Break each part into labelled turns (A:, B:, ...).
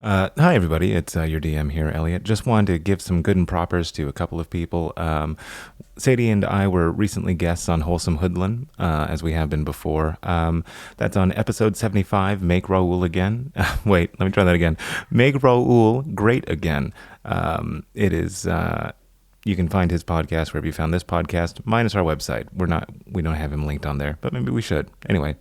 A: Hi, everybody. It's your DM here, Elliot. Just wanted to give some good and propers to a couple of people. Sadie and I were recently guests on Wholesome Hoodlum, as we have been before. That's on episode 75, Make Raoul Again. Wait, let me try that again. Make Raoul Great Again. It is... you can find his podcast wherever you found this podcast, minus our website. We don't have him linked on there, but maybe we should. Anyway,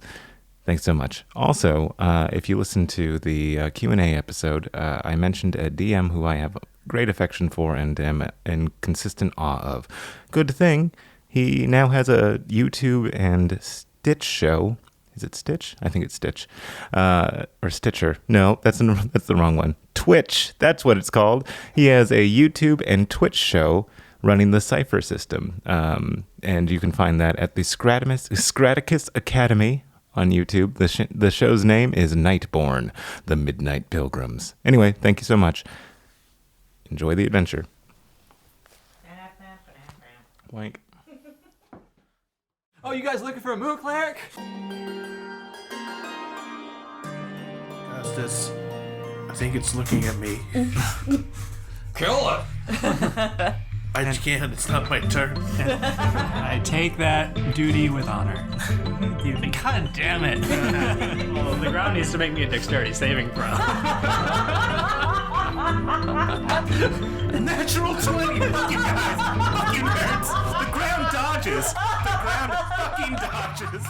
A: thanks so much. Also, if you listen to the Q&A episode, I mentioned a DM who I have great affection for and am in consistent awe of. Good thing he now has a YouTube and Stitch show. Is it Stitch? I think it's Stitch. Or Stitcher. No, that's the wrong one. Twitch. That's what it's called. He has a YouTube and Twitch show running the Cypher system. And you can find that at the Scraticus Academy on YouTube. The show's name is Nightborn, the Midnight Pilgrims. Anyway, thank you so much. Enjoy the adventure. Wank.
B: Oh, you guys looking for a moon cleric?
C: Justice, I think it's looking at me.
B: Kill it!
C: I just can't. It's not my turn.
D: I take that duty with honor. God damn it. Well, the ground needs to make me a dexterity saving throw.
C: A natural 20, you guys. Fucking nerds. The ground dodges. The ground fucking dodges.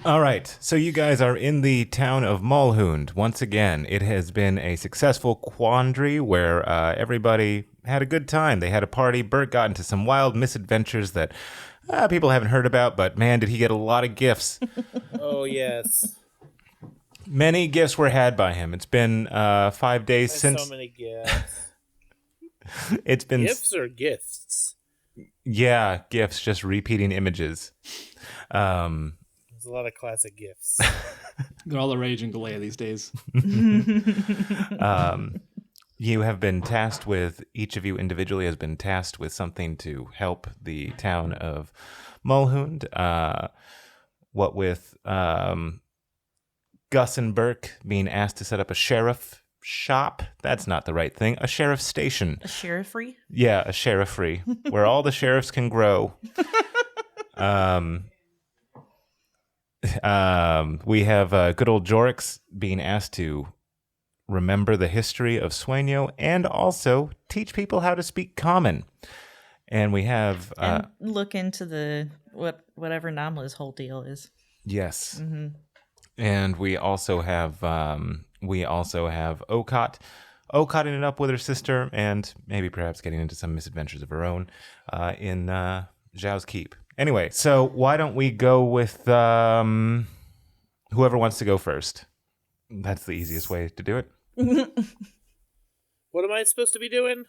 A: All right, so you guys are in the town of Mulhound. Once again, it has been a successful quandary where everybody had a good time. They had a party. Bert got into some wild misadventures that people haven't heard about, but man, did he get a lot of gifts.
E: Oh, yes.
A: Many gifts were had by him. It's been 5 days since...
E: So many gifts.
A: It's been...
E: Gifts or gifts?
A: Yeah, gifts, just repeating images.
E: There's a lot of classic gifts.
D: They're all the rage in Galea these days.
A: You have been tasked with, each of you individually has been tasked with something to help the town of Mulhound. What with Gus and Burke being asked to set up a sheriff shop. That's not the right thing. A sheriff station.
F: A sheriffery?
A: Yeah, a sheriffery, where all the sheriffs can grow. We have good old Jorix being asked to remember the history of Sueño and also teach people how to speak Common. And we have...
F: and look into the whatever Namla's whole deal is.
A: Yes.
F: Mm-hmm.
A: And we also have Okot. Okotting it up with her sister and maybe perhaps getting into some misadventures of her own in Zhao's Keep. Anyway, so why don't we go with whoever wants to go first? That's the easiest way to do it.
E: What am I supposed to be doing?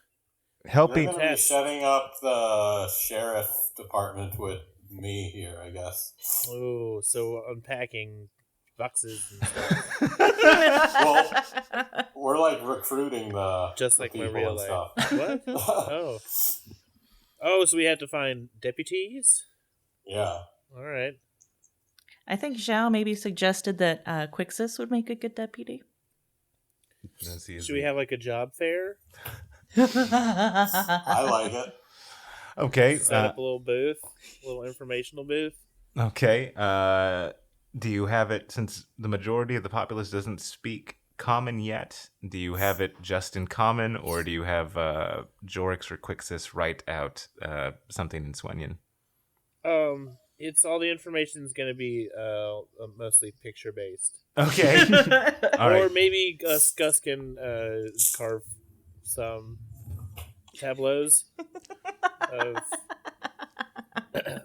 A: Helping.
G: You're going to be setting up the sheriff department with me here, I guess.
E: Oh, so unpacking boxes and stuff.
G: Well, we're like recruiting
E: Just like
G: the
E: my
G: people
E: real
G: and
E: life.
G: stuff.
E: What? Oh. Oh, so we have to find deputies?
G: Yeah.
E: All right.
F: I think Zhao maybe suggested that Quixis would make a good deputy.
E: Should we have like a job fair?
G: I like it.
A: Okay.
E: Set up a little booth, a little informational booth.
A: Okay. Do you have it, since the majority of the populace doesn't speak Common yet, do you have it just in Common, or do you have Jorix or Quixis write out something in Sueñan?
E: It's all the information is going to be mostly picture based.
A: Okay. All
E: or
A: right.
E: maybe Gus can carve some tableaus of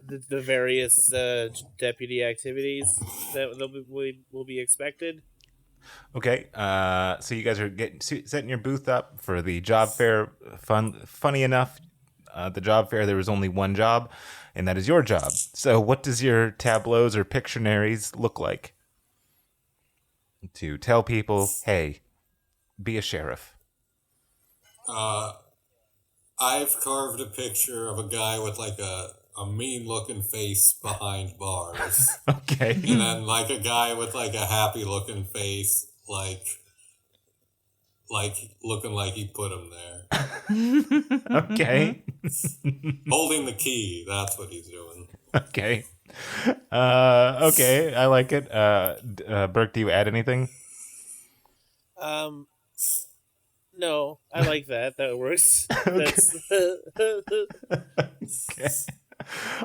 E: the various deputy activities that will be expected.
A: Okay, so you guys are setting your booth up for the job fair. Funny enough, the job fair, there was only one job, and that is your job. So what does your tableaus or Pictionaries look like? To tell people, hey, be a sheriff.
G: I've carved a picture of a guy with like a mean-looking face behind bars.
A: Okay.
G: And then like a guy with like a happy-looking face like looking like he put him there.
A: Okay.
G: Holding the key, that's what he's doing.
A: Okay. Okay, I like it. Burke, do you add anything?
E: No, I like that. That works. That's,
A: Okay.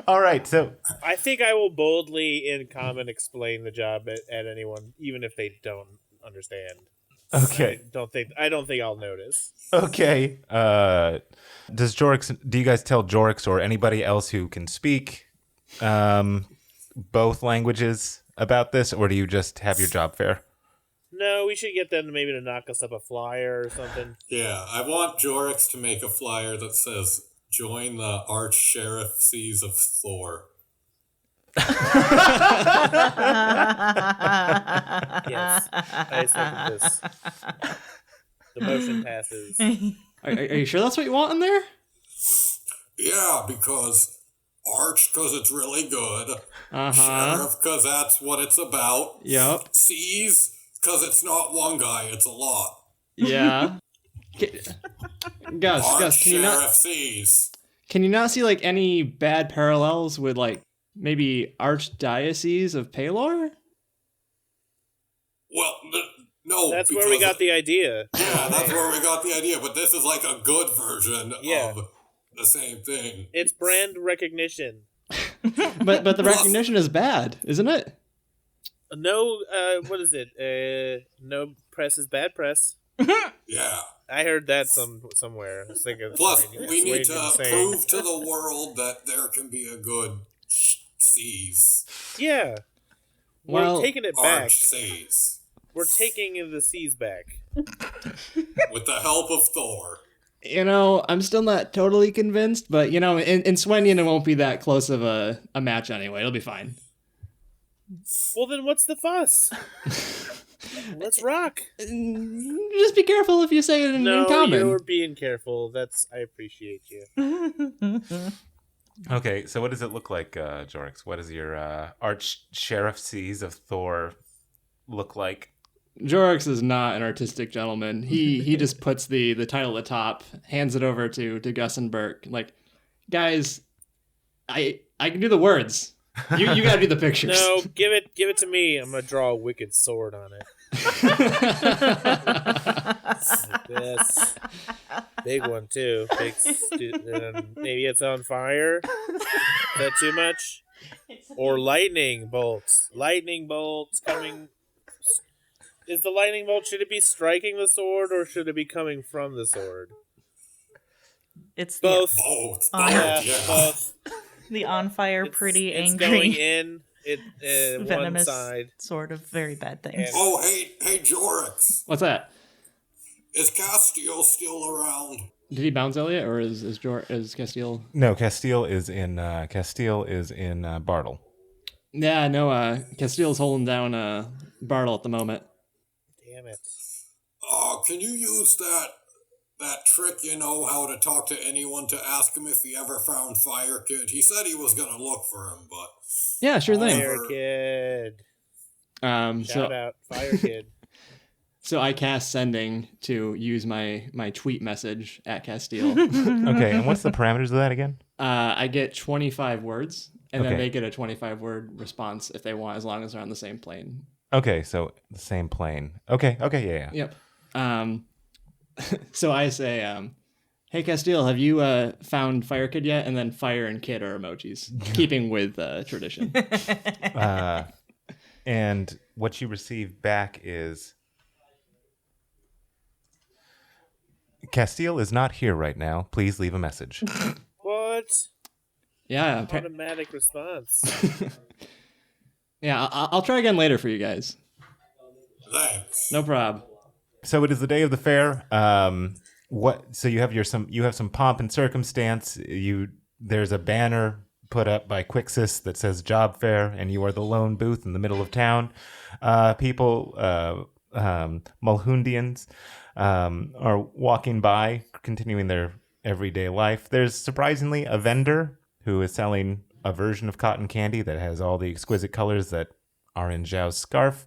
A: All right, so
E: I think I will boldly, in common, explain the job at anyone, even if they don't understand.
A: okay.
E: I don't think I'll notice.
A: Okay. Does Jorix? Do you guys tell Jorix or anybody else who can speak both languages about this, or do you just have your job fair?
E: No, we should get them to knock us up a flyer or something.
G: Yeah, I want Jorix to make a flyer that says, "Join the Arch Sheriff Seas of Thor."
E: Yes, I second this. The motion passes.
H: Are you sure that's what you want in there?
G: Yeah, because Arch, because it's really good.
H: Uh-huh.
G: Sheriff, because that's what it's about.
H: Yep.
G: Seas, because it's not one guy, it's a lot.
H: Yeah. Gus,
G: Arch
H: can you not
G: Sheriff Seas.
H: can you not see like any bad parallels with like maybe Archdiocese of Palor?
G: Well, no.
E: That's where we got the idea.
G: Yeah, that's where we got the idea, but this is like a good version
E: Yeah.
G: of the same thing.
E: It's brand recognition.
H: But the recognition is bad, isn't it?
E: No, what is it? No press is bad press.
G: Yeah.
E: I heard that somewhere. I was thinking.
G: Plus,
E: it's
G: we need
E: way
G: to
E: insane.
G: prove to the world that there can be a good seas.
E: Yeah,
H: Well,
E: we're taking it back.
G: Arch seas.
E: We're taking the seas back.
G: With the help of Thor.
H: You know, I'm still not totally convinced, but you know, in Swendian it won't be that close of a match anyway. It'll be fine.
E: Well, then what's the fuss? Let's rock.
H: Just be careful if you say it in
E: No,
H: common.
E: you're being careful. I appreciate you.
A: Okay, so what does it look like, Jorix? What does your Arch Sheriff Seas of Thor look like?
H: Jorix is not an artistic gentleman. He just puts the title at the top, hands it over to Gus and Burke. Like, guys, I can do the words. You gotta do the pictures.
E: No, give it to me. I'm gonna draw a wicked sword on it. Like this. Big one too. Maybe it's on fire. Is that too much? Or lightning bolts. Lightning bolts coming. Is the lightning bolt, should it be striking the sword or should it be coming from the sword?
F: It's
E: Both.
G: Both.
E: Yeah,
G: Yeah.
E: both.
F: the on fire, pretty
E: it's
F: angry,
E: going in. One
F: venomous
E: side.
F: sort of very bad things.
G: Oh, hey, Jorix.
H: What's that?
G: Is Castile still around?
H: Did he bounce Elliot, or is Castile?
A: No, Castile is in Bartle.
H: Yeah, no. Castile's holding down Bartle at the moment.
E: Damn it.
G: Can you use that trick, you know, how to talk to anyone to ask him if he ever found Fire Kid? He said he was gonna look for him, but
H: Yeah, sure thing.
E: Fire Kid.
H: So
E: Shout out. Fire Kid.
H: so I cast sending to use my tweet message at Castile.
A: Okay, and what's the parameters of that again?
H: I get 25 words, and then
A: Okay.
H: they get a 25-word response if they want, as long as they're on the same plane.
A: Okay, so the same plane. Okay, yeah.
H: Yep. So I say, hey, Castile, have you found Fire Kid yet? And then Fire and Kid are emojis, keeping with tradition.
A: And what you receive back is Castile is not here right now. Please leave a message.
E: What?
H: Yeah,
E: Automatic response.
H: yeah. I'll try again later for you guys.
G: thanks.
H: No prob.
A: So it is the day of the fair. So you have some pomp and circumstance. There's a banner put up by Quixis that says job fair, and you are the lone booth in the middle of town. People, Mulhoundians, are walking by, continuing their everyday life. There's surprisingly a vendor who is selling a version of cotton candy that has all the exquisite colors that are in Zhao's scarf.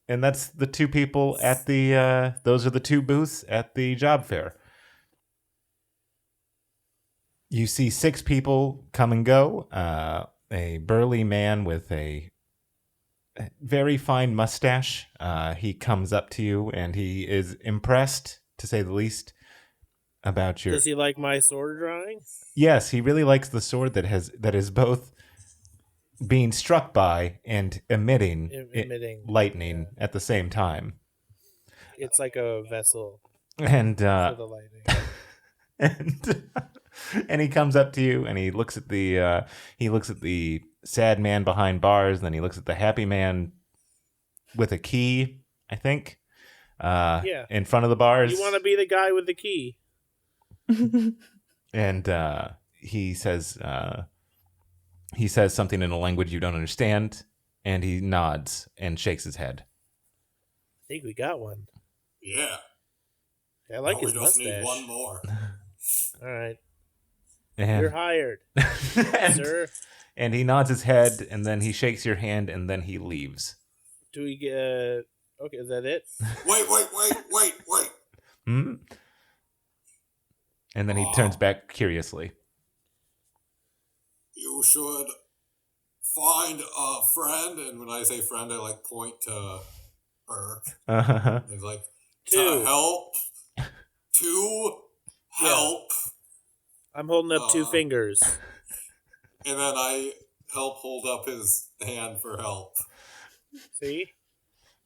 A: And that's the two people at the, those are the two booths at the job fair. You see 6 people come and go. A burly man with a very fine mustache. He comes up to you and he is impressed, to say the least, about your...
E: Does he like my sword drawing?
A: Yes, he really likes the sword that is both being struck by and emitting lightning at the same time.
E: It's like a vessel
A: And
E: for the lightning.
A: and he comes up to you and he looks at the sad man behind bars, and then he looks at the happy man with a key, I think. In front of the bars.
E: You want to be the guy with the key.
A: And he says something in a language you don't understand, and he nods and shakes his head.
E: I think we got one.
G: Yeah.
E: I like his
G: we just
E: mustache.
G: need one more.
E: All right.
A: And,
E: You're hired, sir.
A: And he nods his head, and then he shakes your hand, and then he leaves.
E: Do we get... Okay, is that it?
G: Wait.
A: Hmm? And then he turns back curiously.
G: You should find a friend, and when I say friend, I like point to Burke.
A: Uh-huh.
G: He's like,
E: Two.
G: to help. To help.
E: I'm holding up 2 fingers.
G: And then I help hold up his hand for help.
E: See?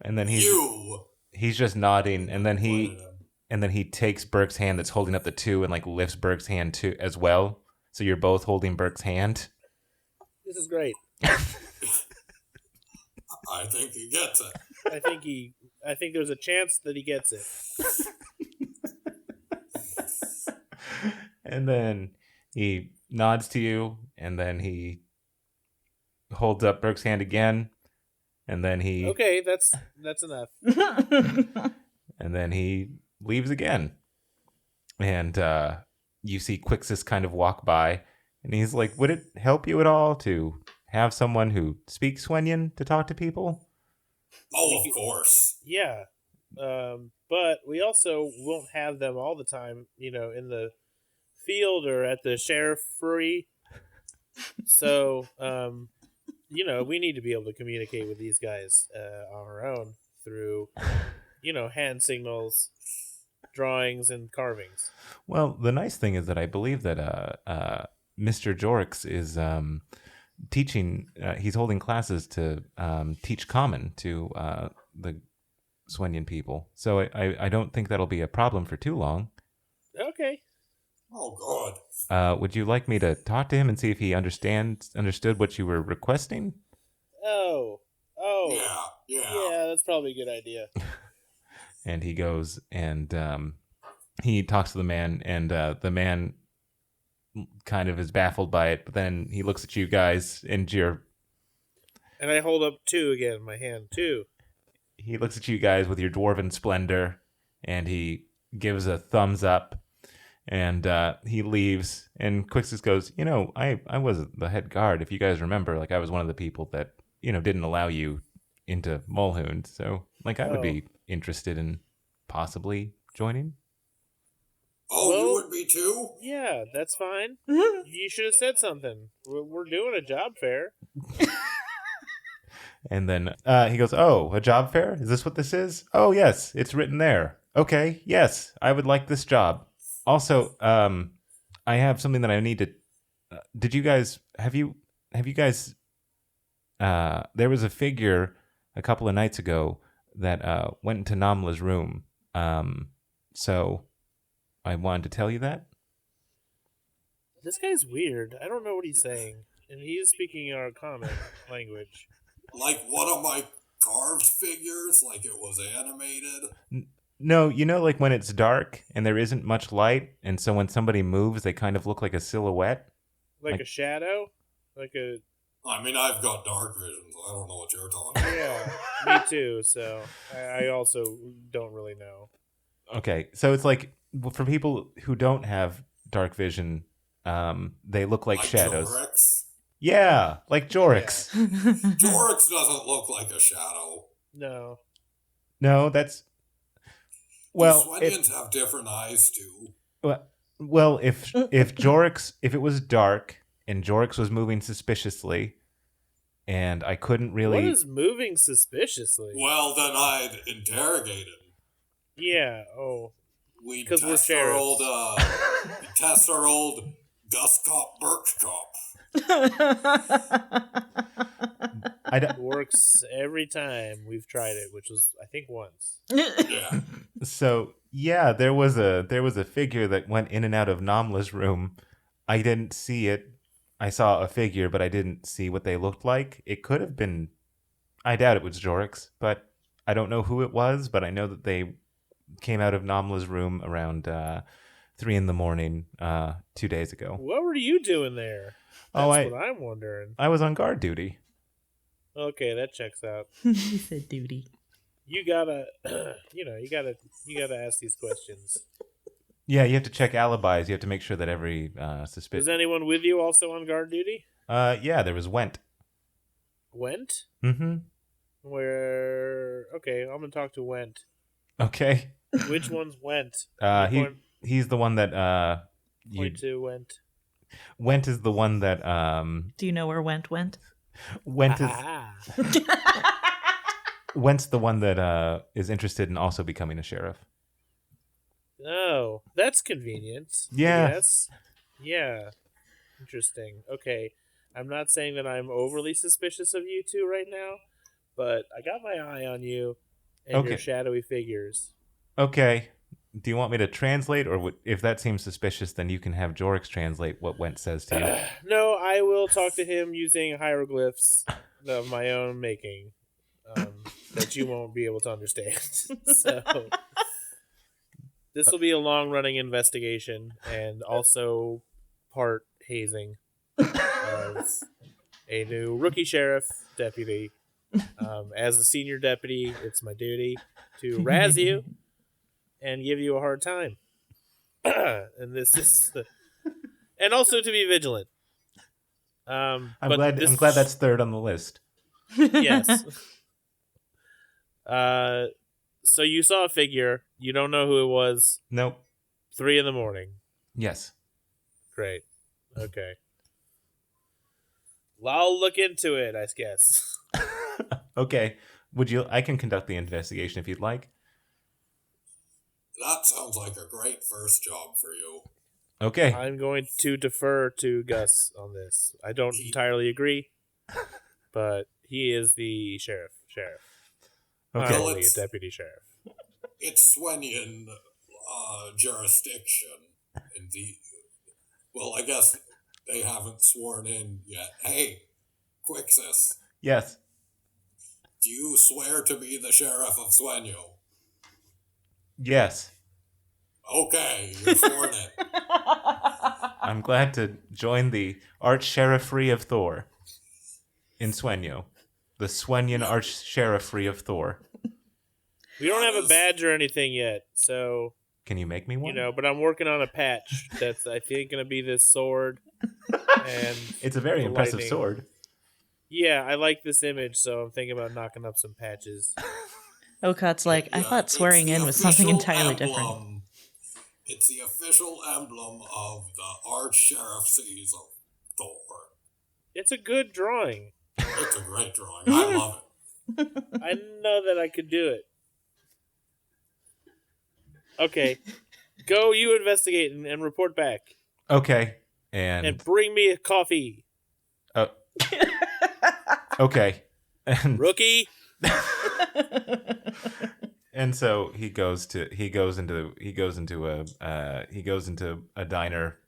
A: And then he's just nodding, and then he takes Burke's hand that's holding up the 2 and like lifts Burke's hand too as well. So you're both holding Burke's hand.
E: This is great.
G: I think he gets it.
E: I think there's a chance that he gets it.
A: And then he nods to you, and then he holds up Burke's hand again, and then he...
E: Okay, that's enough.
A: And then he leaves again. And you see Quixis kind of walk by, and he's like, would it help you at all to have someone who speaks Swenyan to talk to people?
G: Oh, of course.
E: Yeah. But we also won't have them all the time, in the field or at the sheriffery. So, we need to be able to communicate with these guys on our own through, hand signals, drawings, and carvings.
A: Well, the nice thing is that I believe that Mr. Jorix is teaching, he's holding classes to teach Common to the Swenyan people. So I don't think that'll be a problem for too long.
E: Okay.
G: Oh, God.
A: Would you like me to talk to him and see if he understood what you were requesting?
E: Oh.
G: Yeah.
E: That's probably a good idea.
A: And he goes and he talks to the man, and the man kind of is baffled by it, but then he looks at you guys and
E: And I hold up 2 again, my hand, 2.
A: He looks at you guys with your dwarven splendor, and he gives a thumbs up, and he leaves. And Quixis goes, I was the head guard. If you guys remember, I was one of the people that, didn't allow you into Mulhound. So, I would be interested in possibly joining.
G: Oh, you would be too?
E: Yeah, that's fine. You should have said something. We're doing a job fair.
A: And then he goes, oh, a job fair? Is this what this is? Oh, yes, it's written there. Okay, yes, I would like this job. Also, I have something that I need to... did you guys... Have you guys... there was a figure a couple of nights ago that went into Namla's room. So I wanted to tell you that.
E: This guy's weird. I don't know what he's saying. And he's speaking our common language.
G: Like one of my carved figures, like it was animated.
A: No, when it's dark and there isn't much light, and so when somebody moves, they kind of look like a silhouette?
E: Like a shadow? Like a...
G: I mean, I've got dark vision, so I don't know what you're talking about.
E: Yeah, me too, so I also don't really know.
A: Okay, so it's like, for people who don't have dark vision, they look like shadows.
G: Jorix?
A: Yeah, like Jorix.
G: Jorix doesn't look like a shadow.
E: No.
A: No, that's well.
G: Swedians have different eyes too.
A: Well, if Jorix, if it was dark and Jorix was moving suspiciously, and I couldn't really.
E: What is moving suspiciously?
G: Well, then I'd interrogate him.
E: Yeah. Oh.
G: We
E: 'Cause we're
G: test our
E: sheriffs.
G: old, we test our old Gus Cop, Birch Cop.
E: Works every time we've tried it, which was I think once.
G: Yeah.
A: So yeah, there was a figure that went in and out of Namla's room. I didn't see it. I saw a figure, but I didn't see what they looked like. It could have been. I doubt it was Jorix, but I don't know who it was. But I know that they came out of Namla's room around 3 a.m. 2 days ago.
E: What were you doing there? That's what I'm wondering.
A: I was on guard duty.
E: Okay, that checks out.
F: He said duty.
E: You gotta, you gotta ask these questions.
A: Yeah, you have to check alibis. You have to make sure that every
E: Is
A: suspicious.
E: anyone with you also on guard duty?
A: Yeah, there was Went.
E: Went?
A: Mm-hmm.
E: Where? Okay, I'm gonna talk to Went.
A: Okay.
E: Which one's Went?
A: He's the one that
E: Point to Went.
A: Went is the one that
F: Do you know where went?
A: Went's the one that is interested in also becoming a sheriff.
E: Oh, that's convenient.
A: Yeah.
E: Yes. Yeah. Interesting. Okay. I'm not saying that I'm overly suspicious of you two right now, but I got my eye on you and your shadowy figures.
A: Okay. Do you want me to translate, or if that seems suspicious, then you can have Jorix translate what Went says to you?
E: No, I will talk to him using hieroglyphs of my own making that you won't be able to understand. So this will be a long-running investigation and also part hazing of a new rookie sheriff deputy. As a senior deputy, it's my duty to razz you and give you a hard time. And this is and also to be vigilant.
A: I'm glad that's third on the list.
E: Yes. So you saw a figure. You don't know who it was.
A: Nope.
E: 3 a.m.
A: Yes.
E: Great. Okay. Well, I'll look into it, I guess.
A: Okay. I can conduct the investigation if you'd like.
G: That sounds like a great first job for you.
A: Okay.
E: I'm going to defer to Gus on this. I don't entirely agree, but he is the sheriff.
A: Okay.
E: Not only a deputy sheriff.
G: It's Swenian jurisdiction. Well, I guess they haven't sworn in yet. Hey, Quixis.
A: Yes.
G: Do you swear to be the sheriff of Swenyo?
A: Yes.
G: Okay, you're sworn in.
A: I'm glad to join the Arch Sheriffery of Thor in Swenyo. The Swenian Arch Sheriffery of Thor.
E: We don't have a badge or anything yet, so...
A: Can you make me one?
E: But I'm working on a patch that's, I think, going to be this sword. And
A: it's a very impressive
E: lightning.
A: Sword.
E: Yeah, I like this image, so I'm thinking about knocking up some patches.
F: Okat's like, I thought swearing in was something entirely different.
G: It's the official emblem of the Archsheriffcies of Thor.
E: It's a good drawing.
G: It's a great drawing. I love it.
E: I know that I could do it. Okay. Go, you investigate and report back.
A: Okay. And
E: bring me a coffee.
A: Okay. And
E: Rookie.
A: And so he goes into a diner,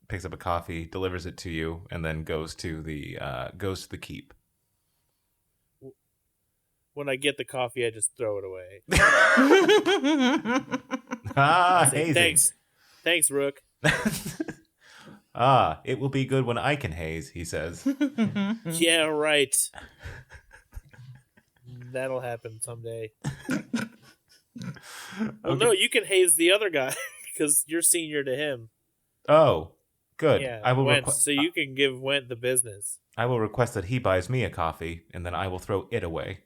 A: picks up a coffee, delivers it to you, and then goes to the keep.
E: When I get the coffee, I just throw it away.
A: Hazing.
E: Thanks, Rook.
A: It will be good when I can haze, he says.
E: Yeah, right. That'll happen someday. Well, no, you can haze the other guy because you're senior to him.
A: Oh, good.
E: Yeah,
A: I will
E: Went, so you can give Went the business.
A: I will request that he buys me a coffee, and then I will throw it away.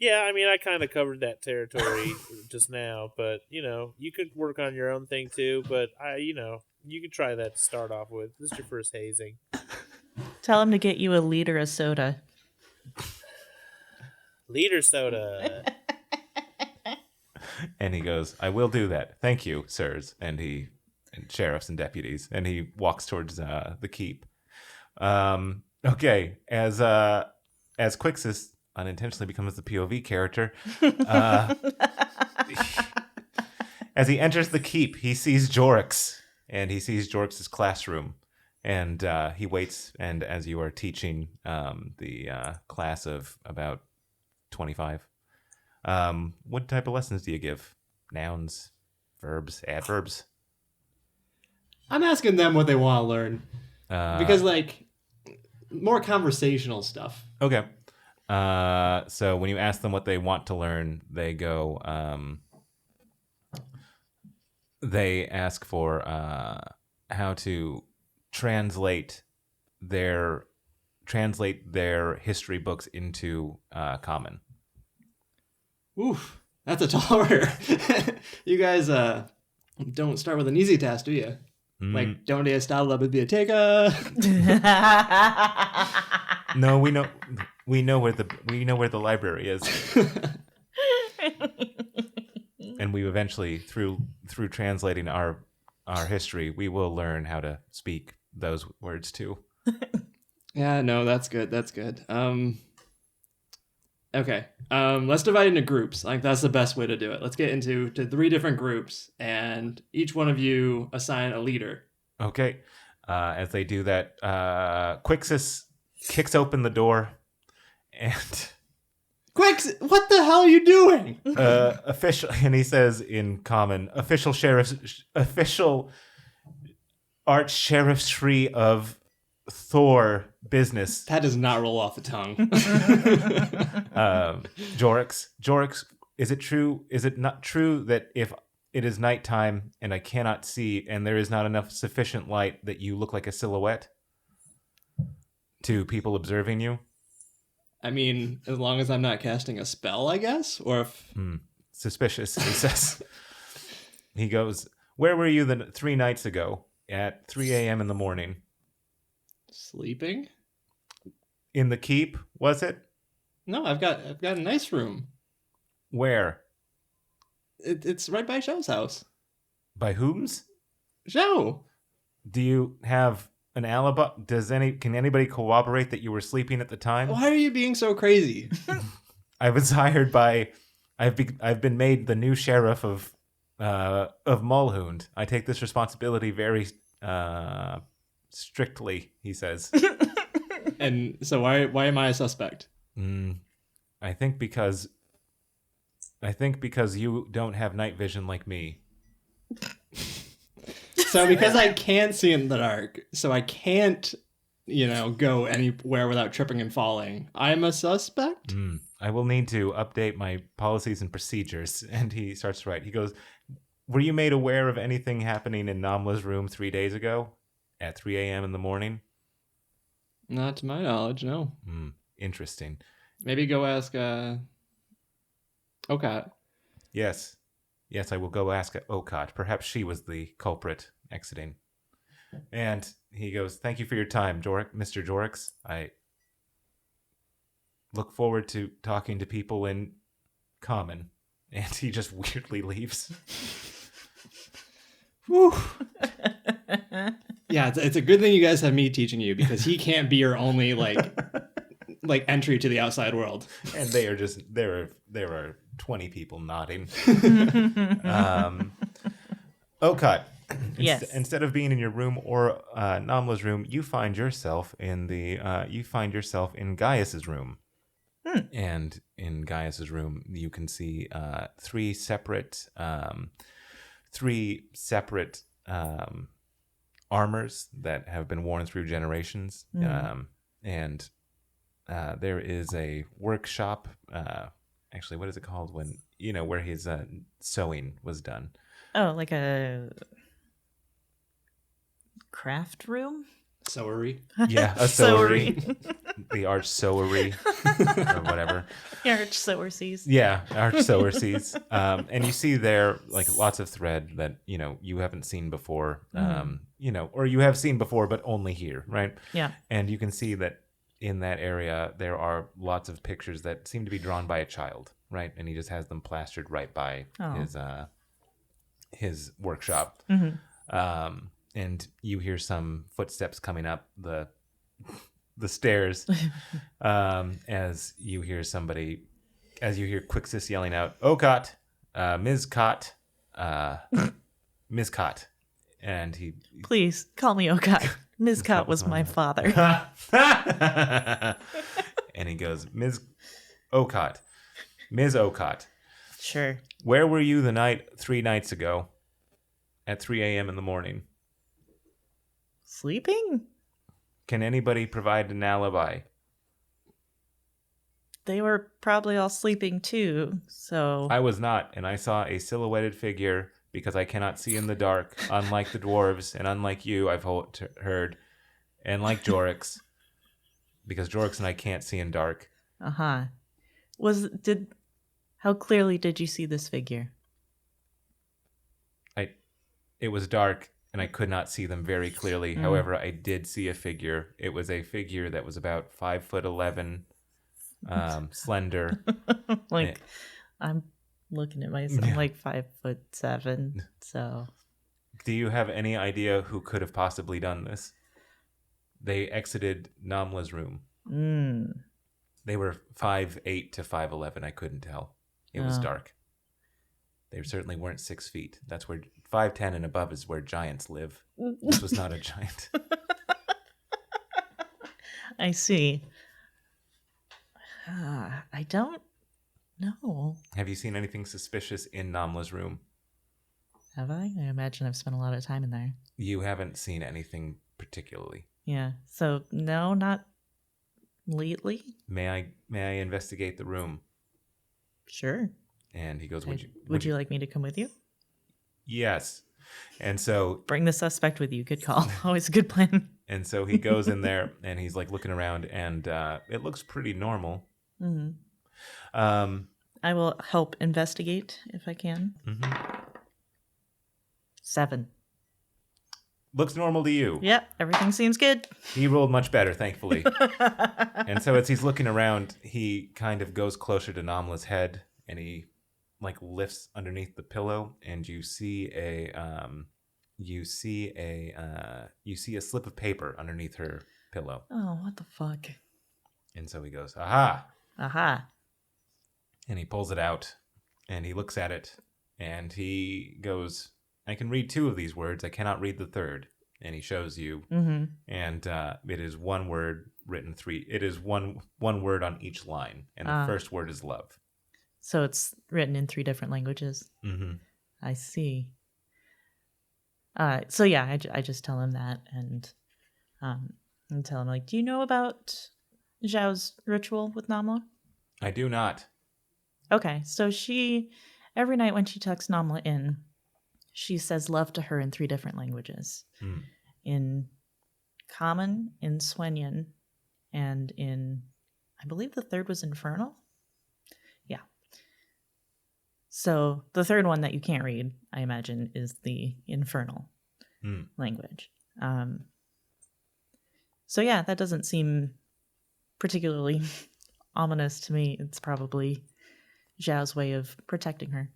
E: Yeah, I mean, I kind of covered that territory just now, but you could work on your own thing too. But you could try that to start off with. This is your first hazing.
F: Tell him to get you a liter of soda.
E: Liter soda.
A: And he goes, I will do that. Thank you, sirs. And sheriffs and deputies. And he walks towards the keep. Okay, as Quixis unintentionally becomes the POV character, as he enters the keep, he sees Jorix, and he sees Jorix's classroom. And he waits, and as you are teaching the class of about 25, what type of lessons do you give? Nouns, verbs, adverbs?
H: I'm asking them what they want to learn. Because, more conversational stuff.
A: Okay. So when you ask them what they want to learn, they go, they ask for how to translate their history books into common.
H: Oof, that's a tall order. You guys don't start with an easy task, do you? Like, donde está la biblioteca?
A: No, we know where the library is. And we eventually, through translating our history, we will learn how to speak those words too.
H: Yeah, no, that's good. That's good. Okay. Let's divide into groups. Like, that's the best way to do it. Let's get into 3 different groups, and each one of you assign a leader.
A: Okay. As they do that, Quixis kicks open the door, and
H: Quix, what the hell are you doing?
A: and he says in common, official art sheriffery of Thor business.
H: That does not roll off the tongue.
A: Jorix, is it not true that if it is nighttime and I cannot see and there is not enough sufficient light that you look like a silhouette to people observing you?
H: I mean, as long as I'm not casting a spell, I guess? Or if...
A: Suspicious, he says. He goes, where were you 3 nights ago at 3 a.m. in the morning?
H: Sleeping?
A: In the keep, was it?
H: No, I've got a nice room.
A: Where?
H: It's right by Show's house.
A: By whom's?
H: Show!
A: Do you have an alibi? Can anybody corroborate that you were sleeping at the time?
H: Why are you being so crazy?
A: I was hired by... I've been made the new sheriff of Mulhound. I take this responsibility very strictly, he says.
H: And so why am I a suspect?
A: I think because you don't have night vision like me.
H: So because I can't see in the dark, so I can't, go anywhere without tripping and falling, I'm a suspect?
A: I will need to update my policies and procedures. And he starts to write. He goes, were you made aware of anything happening in Namla's room 3 days ago at 3 a.m. in the morning?
H: Not to my knowledge, no.
A: Interesting.
H: Maybe go ask Okat.
A: Yes, I will go ask Okat. Perhaps she was the culprit exiting. And he goes, thank you for your time, Mr. Jorix. I look forward to talking to people in common. And he just weirdly leaves.
H: Whew. Yeah, it's a good thing you guys have me teaching you, because he can't be your only entry to the outside world.
A: And they are just there are 20 people nodding. Okat,
F: Yes.
A: instead of being in your room or Namla's room, you find yourself in Gaius's room. And in Gaius's room, you can see 3 separate armors that have been worn through generations. And there is a workshop. Actually, what is it called when where his sewing was done?
F: Oh, like a craft room?
H: Sowery.
A: Yeah, a sowery. The arch sowery or whatever.
F: Arch sower seas.
A: Yeah, arch sower seas. And you see there like lots of thread that, you haven't seen before, or you have seen before, but only here, right?
F: Yeah.
A: And you can see that in that area, there are lots of pictures that seem to be drawn by a child, right? And he just has them plastered right by his workshop. And you hear some footsteps coming up the stairs as you hear Quixis yelling out, "Ocott, Ms. Cott, Ms. Cott," and he
F: Please call me Ocott. Ms. Cott was my father.
A: and he goes, Ms. Ocott,
F: Sure.
A: where were you the 3 nights ago at 3 a.m. in the morning?
F: Sleeping?
A: Can anybody provide an alibi?
F: They were probably all sleeping too, so...
A: I was not, and I saw a silhouetted figure because I cannot see in the dark, unlike the dwarves, and unlike you, I've heard, and like Jorix, because Jorix and I can't see in dark.
F: Uh-huh. How clearly did you see this figure?
A: It was dark, and I could not see them very clearly. However, I did see a figure. It was a figure that was about 5'11", slender.
F: I'm looking at myself. I'm like 5'7", so...
A: Do you have any idea who could have possibly done this? They exited Namla's room. They were 5'8" to 5'11". I couldn't tell. It was dark. They certainly weren't 6 feet. That's where 5'10" and above is where giants live. This was not a giant.
F: I see. I don't know.
A: Have you seen anything suspicious in Namla's room?
F: Have I? I imagine I've spent a lot of time in there.
A: You haven't seen anything particularly.
F: Yeah. So no, not lately.
A: May I investigate the room?
F: Sure.
A: And he goes,
F: Would you like me to come with you?
A: Yes. And so
F: Bring the suspect with you. Good call. Always a good plan.
A: And so he goes in there and he's like looking around, and it looks pretty normal.
F: I will help investigate if I can. 7.
A: Looks normal to you.
F: Yep, everything seems good.
A: He rolled much better, thankfully. And so as he's looking around, he kind of goes closer to Namla's head, and he like lifts underneath the pillow, and you see a slip of paper underneath her pillow.
F: Oh, what the fuck?
A: And so he goes, "Aha!"
F: Aha.
A: And he pulls it out, and he looks at it, and he goes, "I can read 2 of these words. I cannot read the third." And he shows you, and it is one word written 3. It is one word on each line, and the first word is love.
F: So it's written in 3 different languages. I see. So yeah, I just tell him that, and tell him, like, do you know about Zhao's ritual with Namla?
A: I do not.
F: Okay, so every night when she tucks Namla in, she says love to her in 3 different languages. In Common, in Swenyan, and in, I believe the third was Infernal? Yeah. So the third one that you can't read, I imagine, is the Infernal language. So yeah, that doesn't seem particularly ominous to me. It's probably Zhao's way of protecting her.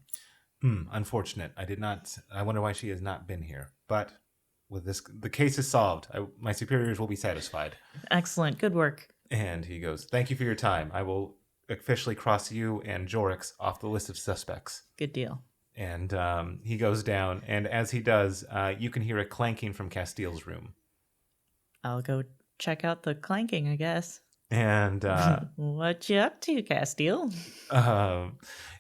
A: Unfortunate. I wonder why she has not been here. But with this, the case is solved. My superiors will be satisfied.
F: Excellent. Good work.
A: And he goes, "Thank you for your time. I will officially cross you and Jorix off the list of suspects."
F: Good deal.
A: And he goes down, and as he does, you can hear a clanking from Castile's room.
F: I'll go check out the clanking, I guess.
A: And
F: what you up to, Castile?
A: and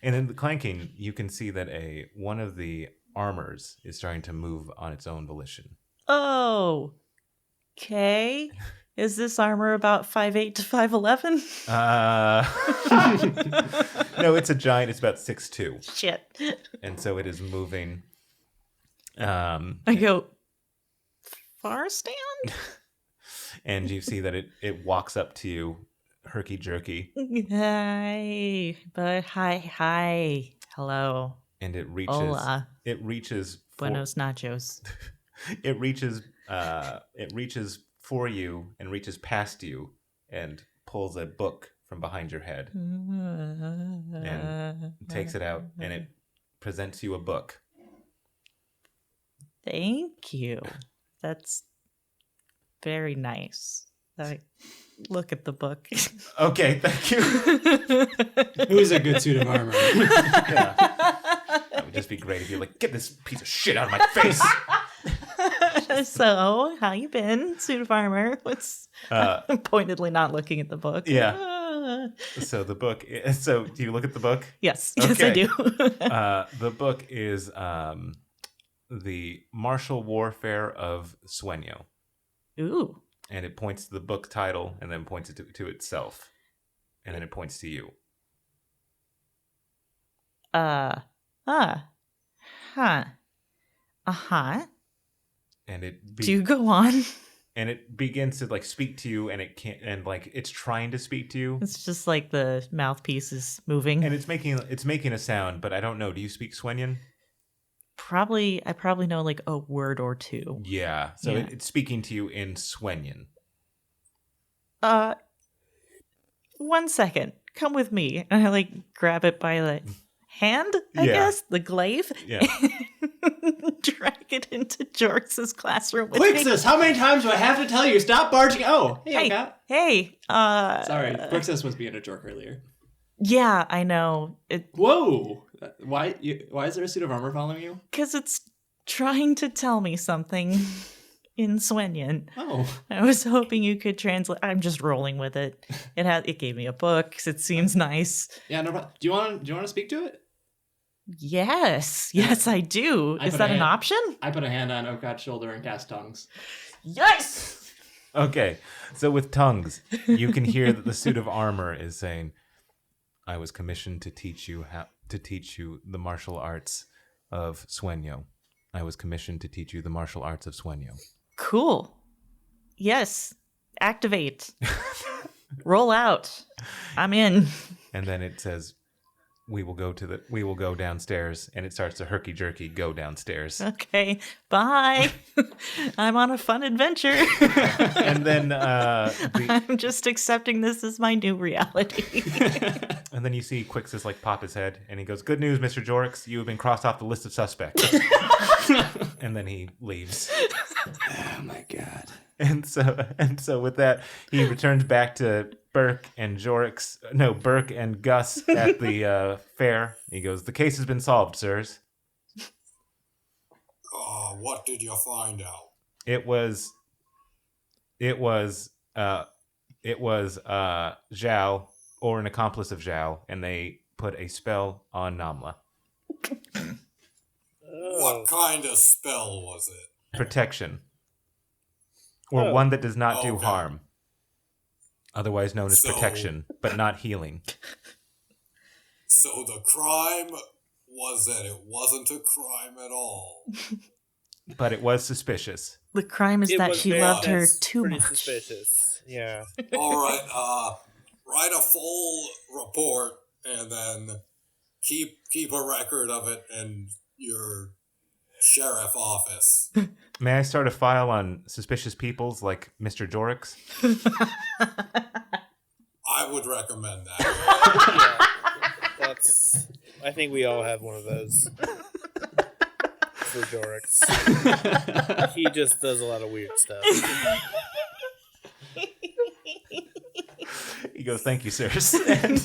A: in the clanking, you can see that one of the armors is starting to move on its own volition.
F: Oh, okay. Is this armor about 5'8" to 5'11"?
A: No, it's a giant. It's about 6'2".
F: Shit.
A: And so it is moving.
F: I go, far stand?
A: and you see that it walks up to you, herky jerky,
F: Hi. Hello.
A: and it reaches.
F: Hola.
A: It reaches.
F: Buenos nachos.
A: It reaches. It reaches for you and reaches past you and pulls a book from behind your head and takes it out, and it presents you a book.
F: Thank you. That's very nice. Look at the book.
A: Okay, thank you.
H: Who's a good suit of armor?
A: Yeah. That would just be great if you're like, get this piece of shit out of my face.
F: So, how you been, suit of armor? What's pointedly not looking at the book?
A: Yeah. So the book. So do you look at the book?
F: Yes, I do.
A: The book is the Martial Warfare of Sueño.
F: Ooh.
A: And it points to the book title and then points it to itself. And then it points to you. And
F: do you go on?
A: And it begins to like speak to you, and it can't, and like it's trying to speak to you.
F: It's just like the mouthpiece is moving,
A: and it's making a sound, but I don't know. Do you speak Sueñan?
F: I probably know like a word or two.
A: Yeah, so yeah. It's speaking to you in Sueñan.
F: 1 second, come with me, and I like grab it by the hand, I guess, the glaive.
A: Yeah.
F: Drag it into Jorx's classroom.
H: Quixus, how many times do I have to tell you? Stop barging. Oh, hey. Sorry, Quixus was being a jerk earlier.
F: Yeah, I know.
H: Whoa! Why is there a suit of armor following you?
F: Because it's trying to tell me something in Sueñan.
H: Oh.
F: I was hoping you could translate. I'm just rolling with it. It gave me a book because it seems nice.
H: Yeah, no problem. Do you want to speak to it?
F: Yes, I do. Is that an option?
H: I put a hand on Okat's shoulder and cast tongues.
F: Yes!
A: Okay, so with tongues, you can hear that the suit of armor is saying, I was commissioned to teach you the martial arts of Sueño. I was commissioned to teach you the martial arts of Sueño.
F: Cool. Yes. Activate. Roll out. I'm in.
A: And then it says, we will go downstairs, and it starts to herky jerky go downstairs.
F: Okay, bye. I'm on a fun adventure.
A: And then
F: I'm just accepting this as my new reality.
A: And then you see Quixus like pop his head, and he goes, "Good news, Mr. Jorx, you have been crossed off the list of suspects." And then he leaves.
H: Oh my god.
A: And so with that, he returns back to Burke and Gus at the fair. He goes, "The case has been solved, sirs."
G: What did you find out?
A: It was Zhao, or an accomplice of Zhao, and they put a spell on Namla.
G: What kind of spell was it?
A: Protection. Or one that does not do harm. Otherwise known as protection, but not healing.
G: So the crime was that it wasn't a crime at all.
A: But it was suspicious.
F: The crime is that she loved her too
E: pretty
F: much.
E: Suspicious. Yeah.
G: All right. Write a full report and then keep a record of it in your sheriff office.
A: May I start a file on suspicious peoples like Mr. Jorix?
G: I would recommend that.
E: Yeah. I think we all have one of those. For Jorix. He just does a lot of weird stuff.
A: He goes, "Thank you, sirs." And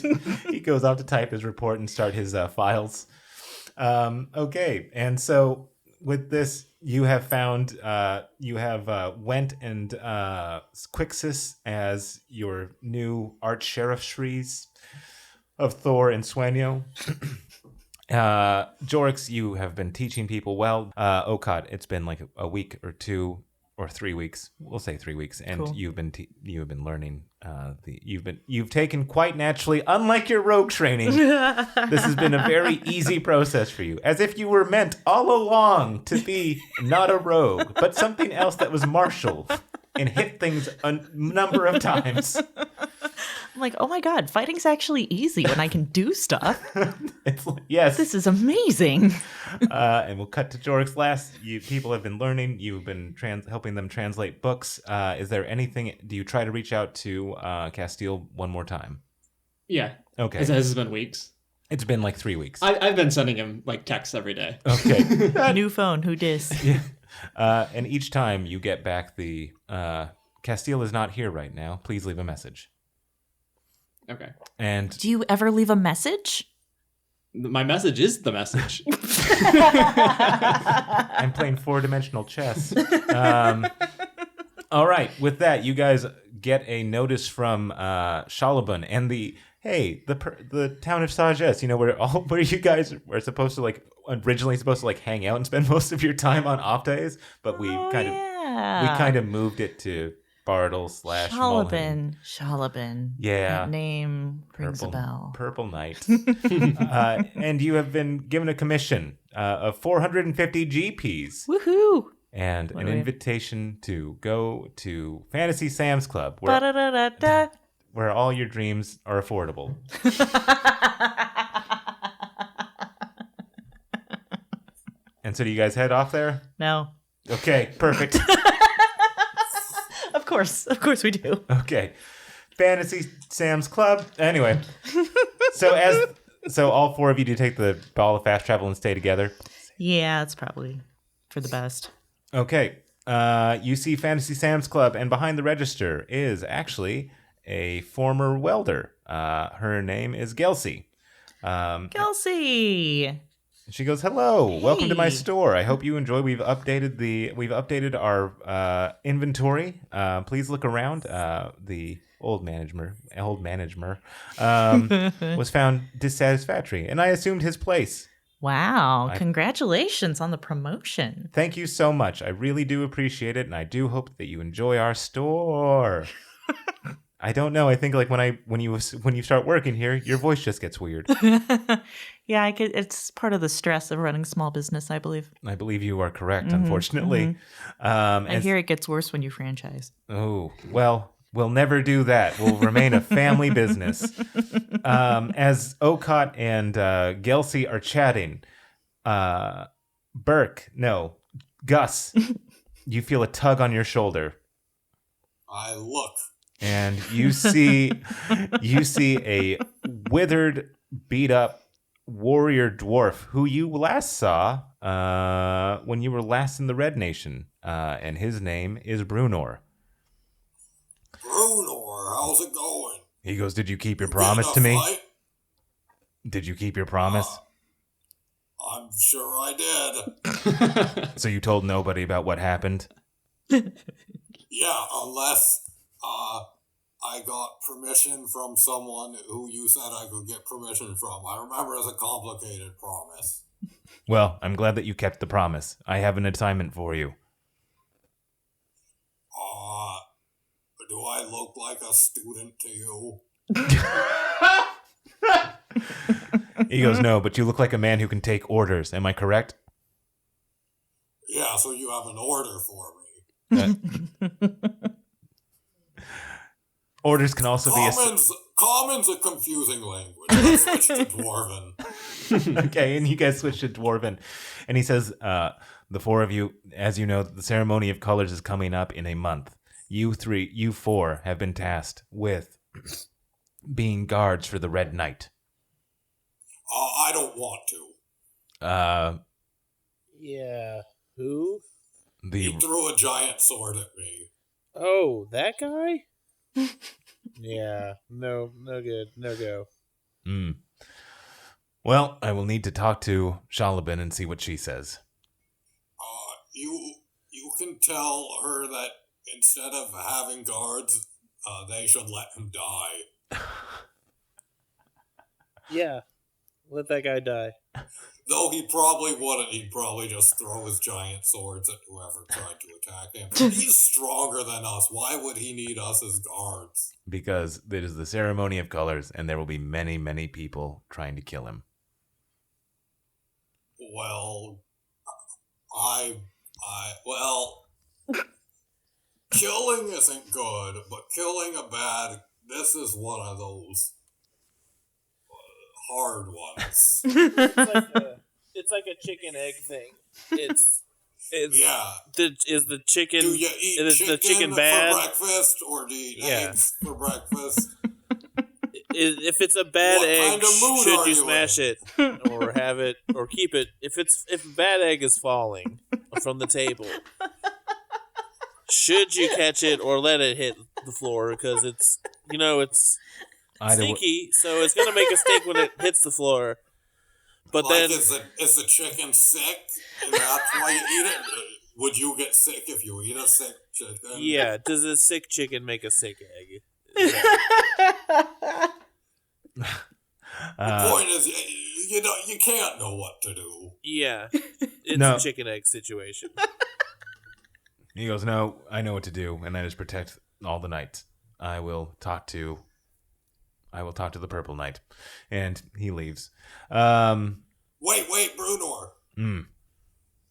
A: he goes off to type his report and start his files. Okay, and so with this, you have found, went and Quixus as your new arch-sheriffery of Thor and Sueño. Jorix, you have been teaching people well. Okat, it's been like a week or 2 or 3 weeks. We'll say 3 weeks, and cool. You've been learning. You've taken quite naturally, unlike your rogue training. This has been a very easy process for you, as if you were meant all along to be not a rogue, but something else that was martial. and hit things a number of times.
F: I'm like, oh my God, fighting's actually easy when I can do stuff.
A: It's like, yes.
F: This is amazing.
A: And we'll cut to Jorik's last. People have been learning. You've been helping them translate books. Is there anything? Do you try to reach out to Castile one more time?
H: Yeah.
A: Okay.
H: Has it been weeks?
A: It's been like 3 weeks.
H: I've been sending him like texts every day.
A: Okay.
F: New phone, who dis?
A: And each time you get back the Castile is not here right now. Please leave a message.
H: Okay.
A: And
F: Do you ever leave a message?
H: My message is the message.
A: I'm playing 4-dimensional chess. All right. With that, you guys get a notice from Shalabun and the town of Sages. You know where you guys were supposed to originally supposed to hang out and spend most of your time on off days, but we kind of moved it to Bartle / Mulhound.
F: Shalabin.
A: Yeah.
F: That name rings a bell.
A: Purple Knight. And you have been given a commission of 450 GPs.
F: Woohoo!
A: And an invitation to go to Fantasy Sam's Club, where all your dreams are affordable. And so do you guys head off there?
F: No.
A: Okay, perfect.
F: Of course we do.
A: Okay. Fantasy Sam's Club. Anyway. So all 4 of you do take the ball of fast travel and stay together?
F: Yeah, it's probably for the best.
A: Okay. You see Fantasy Sam's Club, and behind the register is actually a former welder. Her name is Gelsey.
F: Gelsey!
A: She goes, "Hello, welcome to my
F: Hey.
A: store. I hope you enjoy. We've updated our inventory. Please look around. The old manager was found dissatisfactory, and I assumed his place.
F: Wow, congratulations on the promotion.
A: Thank you so much. I really do appreciate it, and I do hope that you enjoy our store." I don't know. I think when you start working here, your voice just gets weird.
F: Yeah, it's part of the stress of running small business, I believe.
A: I believe you are correct, unfortunately.
F: I hear it gets worse when you franchise.
A: Oh, well, we'll never do that. We'll remain a family business. As Okot and Gelsey are chatting, Gus, you feel a tug on your shoulder.
G: I look.
A: And you see a withered, beat up warrior dwarf who you last saw when you were last in the Red Nation, and his name is Brunor.
G: Brunor, how's it going?
A: He goes, "Did you keep your promise to me?
G: Fight?
A: Did you keep your promise?"
G: I'm sure I did.
A: So you told nobody about what happened?
G: Yeah, unless I got permission from someone who you said I could get permission from. I remember it's a complicated promise.
A: Well, I'm glad that you kept the promise. I have an assignment for you.
G: Do I look like a student to you?
A: He goes, "No, but you look like a man who can take orders. Am I correct?"
G: Yeah, so you have an order for me.
A: Orders can also be
G: Common's a confusing language. Let's switch to Dwarven.
A: Okay, and you guys switch to Dwarven. And he says, "The 4 of you, as you know, the ceremony of colors is coming up in a month. You 4 have been tasked with being guards for the Red Knight."
G: I don't want to.
E: Yeah. Who?
G: He threw a giant sword at me.
E: Oh, that guy? Yeah. No good. No go.
A: Well, I will need to talk to Shalabin and see what she says.
G: You can tell her that instead of having guards, they should let him die.
E: Yeah. Let that guy die.
G: Though he probably wouldn't. He'd probably just throw his giant swords at whoever tried to attack him. He's stronger than us. Why would he need us as guards?
A: Because it is the ceremony of colors, and there will be many, many people trying to kill him.
G: Well, killing isn't good, but killing a bad, this is one of those hard ones.
E: It's like a chicken egg thing. It's
G: Yeah.
E: Is the chicken?
G: Do you eat
E: is
G: chicken
E: the chicken bad?
G: for breakfast, or do you eat eggs for breakfast?
E: If it's a bad
G: What
E: egg,
G: kind of mood
E: should
G: are
E: you
G: you
E: smash it or have it or keep it? If a bad egg is falling from the table, should you catch it or let it hit the floor? Because it's stinky, so it's gonna make a stink when it hits the floor. But
G: like,
E: then
G: is the chicken sick, and that's why you eat it? Would you get sick if you eat a sick chicken?
E: yeah, does a sick chicken make a sick egg?
G: The point is, you can't know what to do.
E: Yeah, it's
A: No.
E: a chicken egg situation.
A: He goes, no, I know what to do, and that is protect all the knights. I will talk to the Purple Knight. And he leaves.
G: Wait, Brunor.
A: Mm.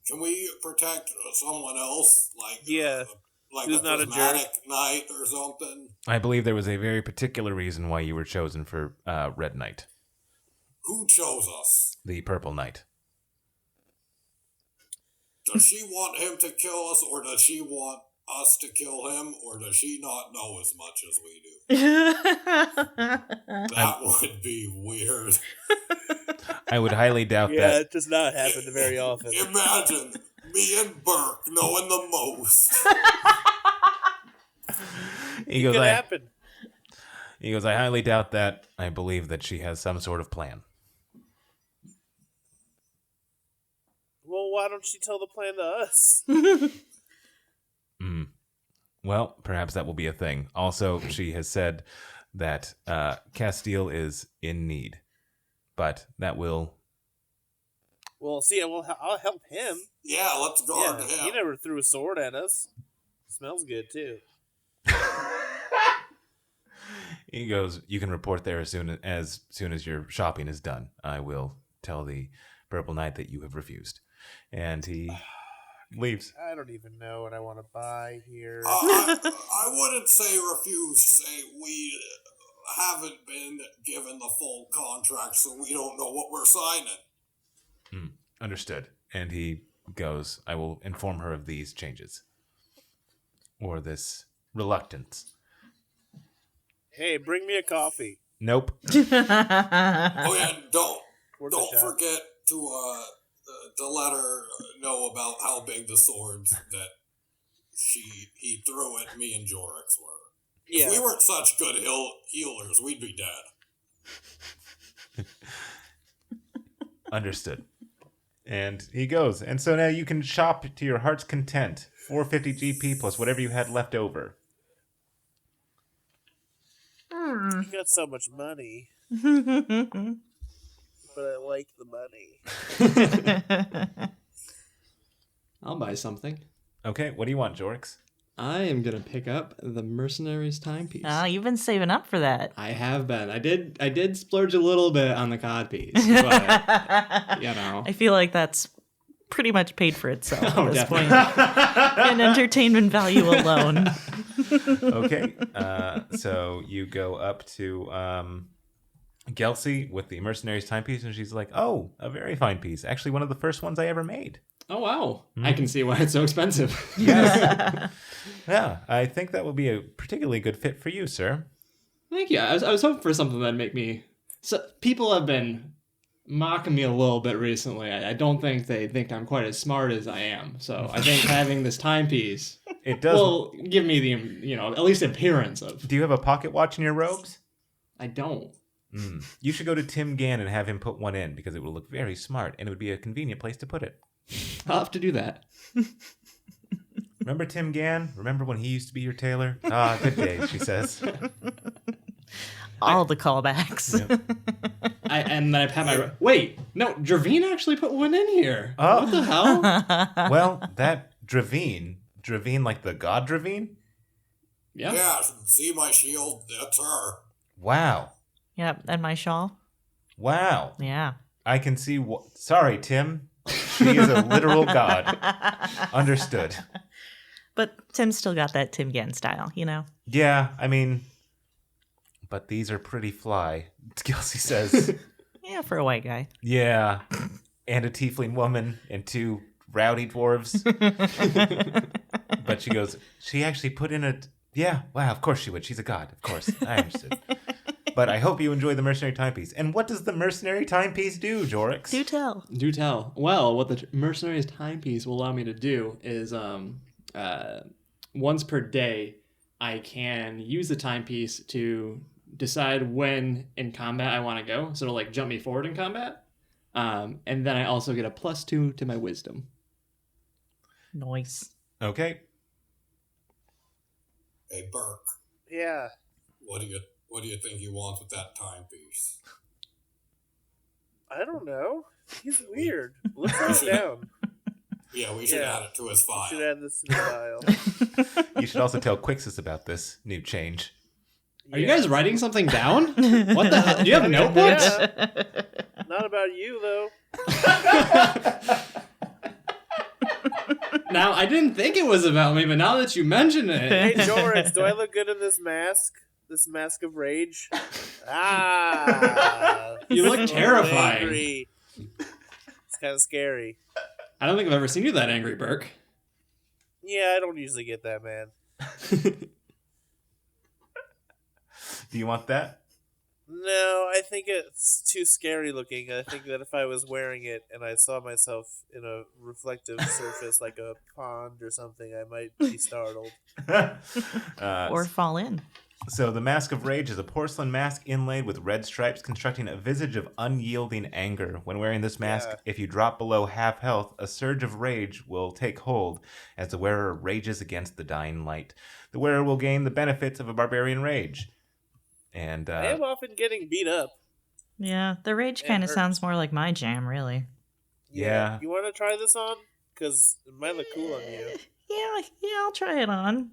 G: Can we protect someone else? Like,
E: Yeah.
G: Like
E: Who's
G: a
E: not a
G: prismatic knight or something?
A: I believe there was a very particular reason why you were chosen for Red Knight,
G: Who chose us?
A: the Purple Knight.
G: Does she want him to kill us, or does she want us to kill him, or does she not know as much as we do? That would be weird.
A: I would highly doubt
E: Yeah,
A: that.
E: it does not happen very often.
G: Imagine me and Burke knowing the most.
A: He
E: It
A: goes,
E: could happen.
A: I highly doubt that. I believe that she has some sort of plan.
E: Well, why don't you tell the plan to us?
A: Well, perhaps that will be a thing. Also, she has said that Castile is in need, but that will...
E: Well, see, I'll help him.
G: Yeah, let's guard him.
E: He never threw a sword at us. Smells good too.
A: He goes, you can report there as soon as your shopping is done. I will tell the Purple Knight that you have refused. And he leaves.
E: I don't even know what I want to buy here.
G: I wouldn't say refuse. Say we haven't been given the full contract, so we don't know what we're signing.
A: Understood. And he goes, I will inform her of these changes. Or this reluctance.
E: Hey, bring me a coffee.
A: Nope.
G: Oh yeah, don't
E: Worth a shot.
G: forget to let her know about how big the swords that he threw at me and Jorix were.
E: Yeah.
G: If we weren't such good healers, we'd be dead.
A: Understood. And he goes. And so now you can shop to your heart's content. 450 GP plus whatever you had left over.
E: You got so much money. But I like the money.
H: I'll buy something.
A: Okay, what do you want, Jorix?
H: I am gonna pick up the Mercenaries timepiece.
F: Oh, you've been saving up for that.
H: I have been. I did splurge a little bit on the codpiece, but you know.
F: I feel like that's pretty much paid for itself
H: Oh,
F: at this point.
H: definitely.
F: In entertainment value alone.
A: Okay, so you go up to Gelsey with the Mercenaries timepiece, and she's like, oh, a very fine piece. Actually, one of the first ones I ever made.
H: Oh wow! I can see why it's so expensive.
A: Yes. Yeah, I think that will be a particularly good fit for you, sir.
H: Thank you. I was hoping for something that'd make me. So people have been mocking me a little bit recently. I don't think they think I'm quite as smart as I am. So I think having this timepiece
A: It does.
H: will give me the at least appearance of.
A: Do you have a pocket watch in your robes?
H: I don't.
A: You should go to Tim Gann and have him put one in because it will look very smart and it would be a convenient place to put it.
H: I'll have to do that.
A: Remember Tim Gann? Remember when he used to be your tailor? Ah, good days, she says.
F: All the callbacks.
H: And then I pat my. Wait, no, Dravine actually put one in here.
A: Oh.
H: What the hell?
A: Well, that Dravine like the god Dravine?
H: Yeah.
G: Yeah, see my shield? That's her.
A: Wow.
F: Yep, and my shawl.
A: Wow.
F: Yeah.
A: I can see. Sorry, Tim. She is a literal god. Understood.
F: But Tim's still got that Tim Gann style, you know?
A: Yeah, I mean, but these are pretty fly, Kelsey says.
F: Yeah, for a white guy.
A: Yeah, and a tiefling woman and 2 rowdy dwarves. But she goes, she actually put in a... Yeah, wow, of course she would. She's a god, of course. I understood. But I hope you enjoy the mercenary timepiece. And what does the mercenary timepiece do, Jorix?
F: Do tell.
H: Do tell. Well, what the mercenary's timepiece will allow me to do is once per day, I can use the timepiece to decide when in combat I want to go. So it'll like jump me forward in combat. And then I also get a +2 to my wisdom.
F: Nice.
A: Okay.
G: Hey, Burke,
E: Yeah.
G: what do you think you want with that timepiece?
E: I don't know. He's weird. Let's write it down.
G: Yeah, we should add it to his file.
E: Should add this to the file.
A: You should also tell Quixus about this new change.
H: Are you guys writing something down? What the hell? Do you have notebooks?
E: Yeah. Not about you, though.
H: Now, I didn't think it was about me, but now that you mention
E: Hey,
H: it...
E: Jorix, do I look good in this mask? This mask of rage? Ah!
H: You look
E: So
H: terrifying.
E: angry. It's kind of scary.
H: I don't think I've ever seen you that angry, Burke.
E: Yeah, I don't usually get that, man.
A: Do you want that?
E: No, I think it's too scary looking. I think that if I was wearing it and I saw myself in a reflective surface like a pond or something, I might be startled.
F: Or fall in.
A: So the Mask of Rage is a porcelain mask inlaid with red stripes constructing a visage of unyielding anger. When wearing this mask, if you drop below half health, a surge of rage will take hold as the wearer rages against the dying light. The wearer will gain the benefits of a barbarian rage. And
E: I am often getting beat up.
F: Yeah, the rage kind of
E: hurts.
F: sounds more like my jam, really.
A: Yeah.
E: You want to try this on? Because it might look cool on you.
F: Yeah, I'll try it on.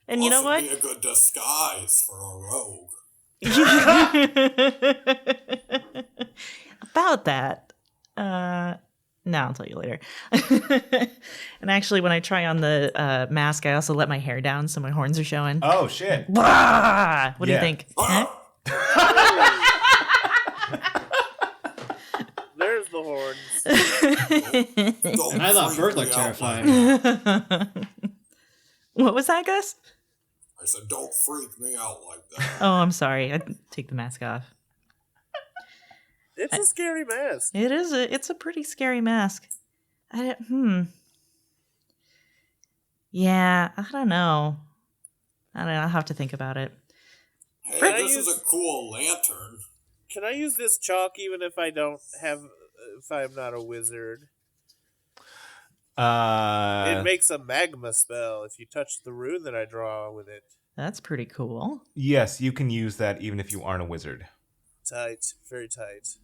F: And you know what?
G: Be a good disguise for a rogue.
F: About that. No, I'll tell you later. And actually, when I try on the mask, I also let my hair down so my horns are showing.
A: Oh, shit.
F: What do you
A: Yeah.
F: think? Huh?
E: There's the horns.
G: Don't
H: I thought
G: freak
H: Burke
G: me
H: looked
G: out
H: terrifying.
G: like that.
F: What was that, Gus?
G: I said, don't freak me out like that.
F: Oh, I'm sorry. I take the mask off.
E: It's a scary mask.
F: It is. It's a pretty scary mask. Yeah, I don't know. I'll have to think about it.
G: Hey,
E: Can I
G: this
E: use-
G: is a cool lantern.
E: Can I use this chalk even if I don't have, if I'm not a wizard? It makes a magma spell if you touch the rune that I draw with it.
F: That's pretty cool.
A: yes, you can use that even if you aren't a wizard.
E: Tight, very tight.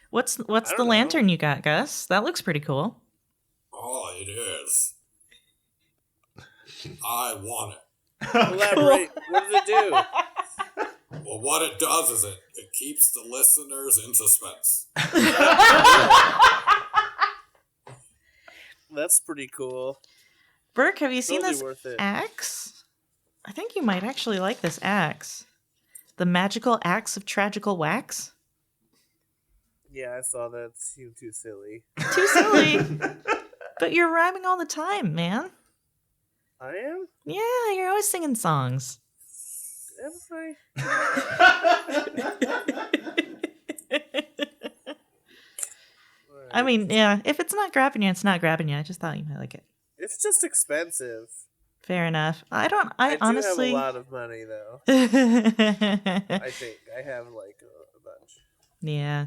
F: What's
E: I
F: the
E: don't know.
F: lantern you got, Gus? That looks pretty cool.
G: Oh, it is. I want it.
E: Elaborate. What does it do?
G: Well, what it does is it keeps the listeners in suspense.
E: That's pretty cool.
F: Burke, have you seen
E: Totally
F: this
E: worth it.
F: axe? I think you might actually like this axe. The magical axe of tragical wax.
E: Yeah, I saw that. It seemed too silly.
F: Too silly. But you're rhyming all the time, man.
E: I am?
F: Yeah, you're always singing songs.
E: Am I?
F: I mean, yeah, if it's not grabbing you, it's not grabbing you. I just thought you might like it.
E: It's just expensive.
F: Fair enough. I
E: I
F: honestly.
E: do have a lot of money, though. I think. I have, like, a bunch.
F: Yeah.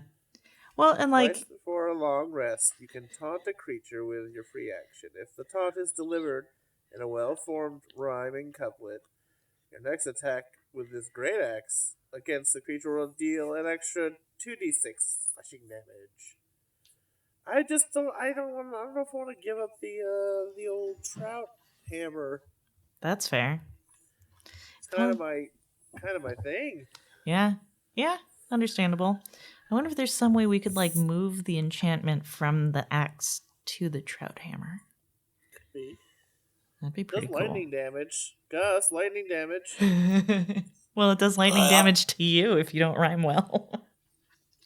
F: Well, and like,
E: Twice before a long rest, you can taunt a creature with your free action. If the taunt is delivered in a well-formed rhyming couplet, your next attack with this great axe against the creature will deal an extra 2d6 slashing damage. I don't know if I want to give up the old trout hammer.
F: that's fair.
E: It's kind of my thing.
F: Yeah. Yeah. Understandable. I wonder if there's some way we could like move the enchantment from the axe to the trout hammer.
E: creepy.
F: That'd be pretty
E: Does
F: cool.
E: lightning damage. Gus, lightning damage.
F: Well, it does lightning damage to you if you don't rhyme well.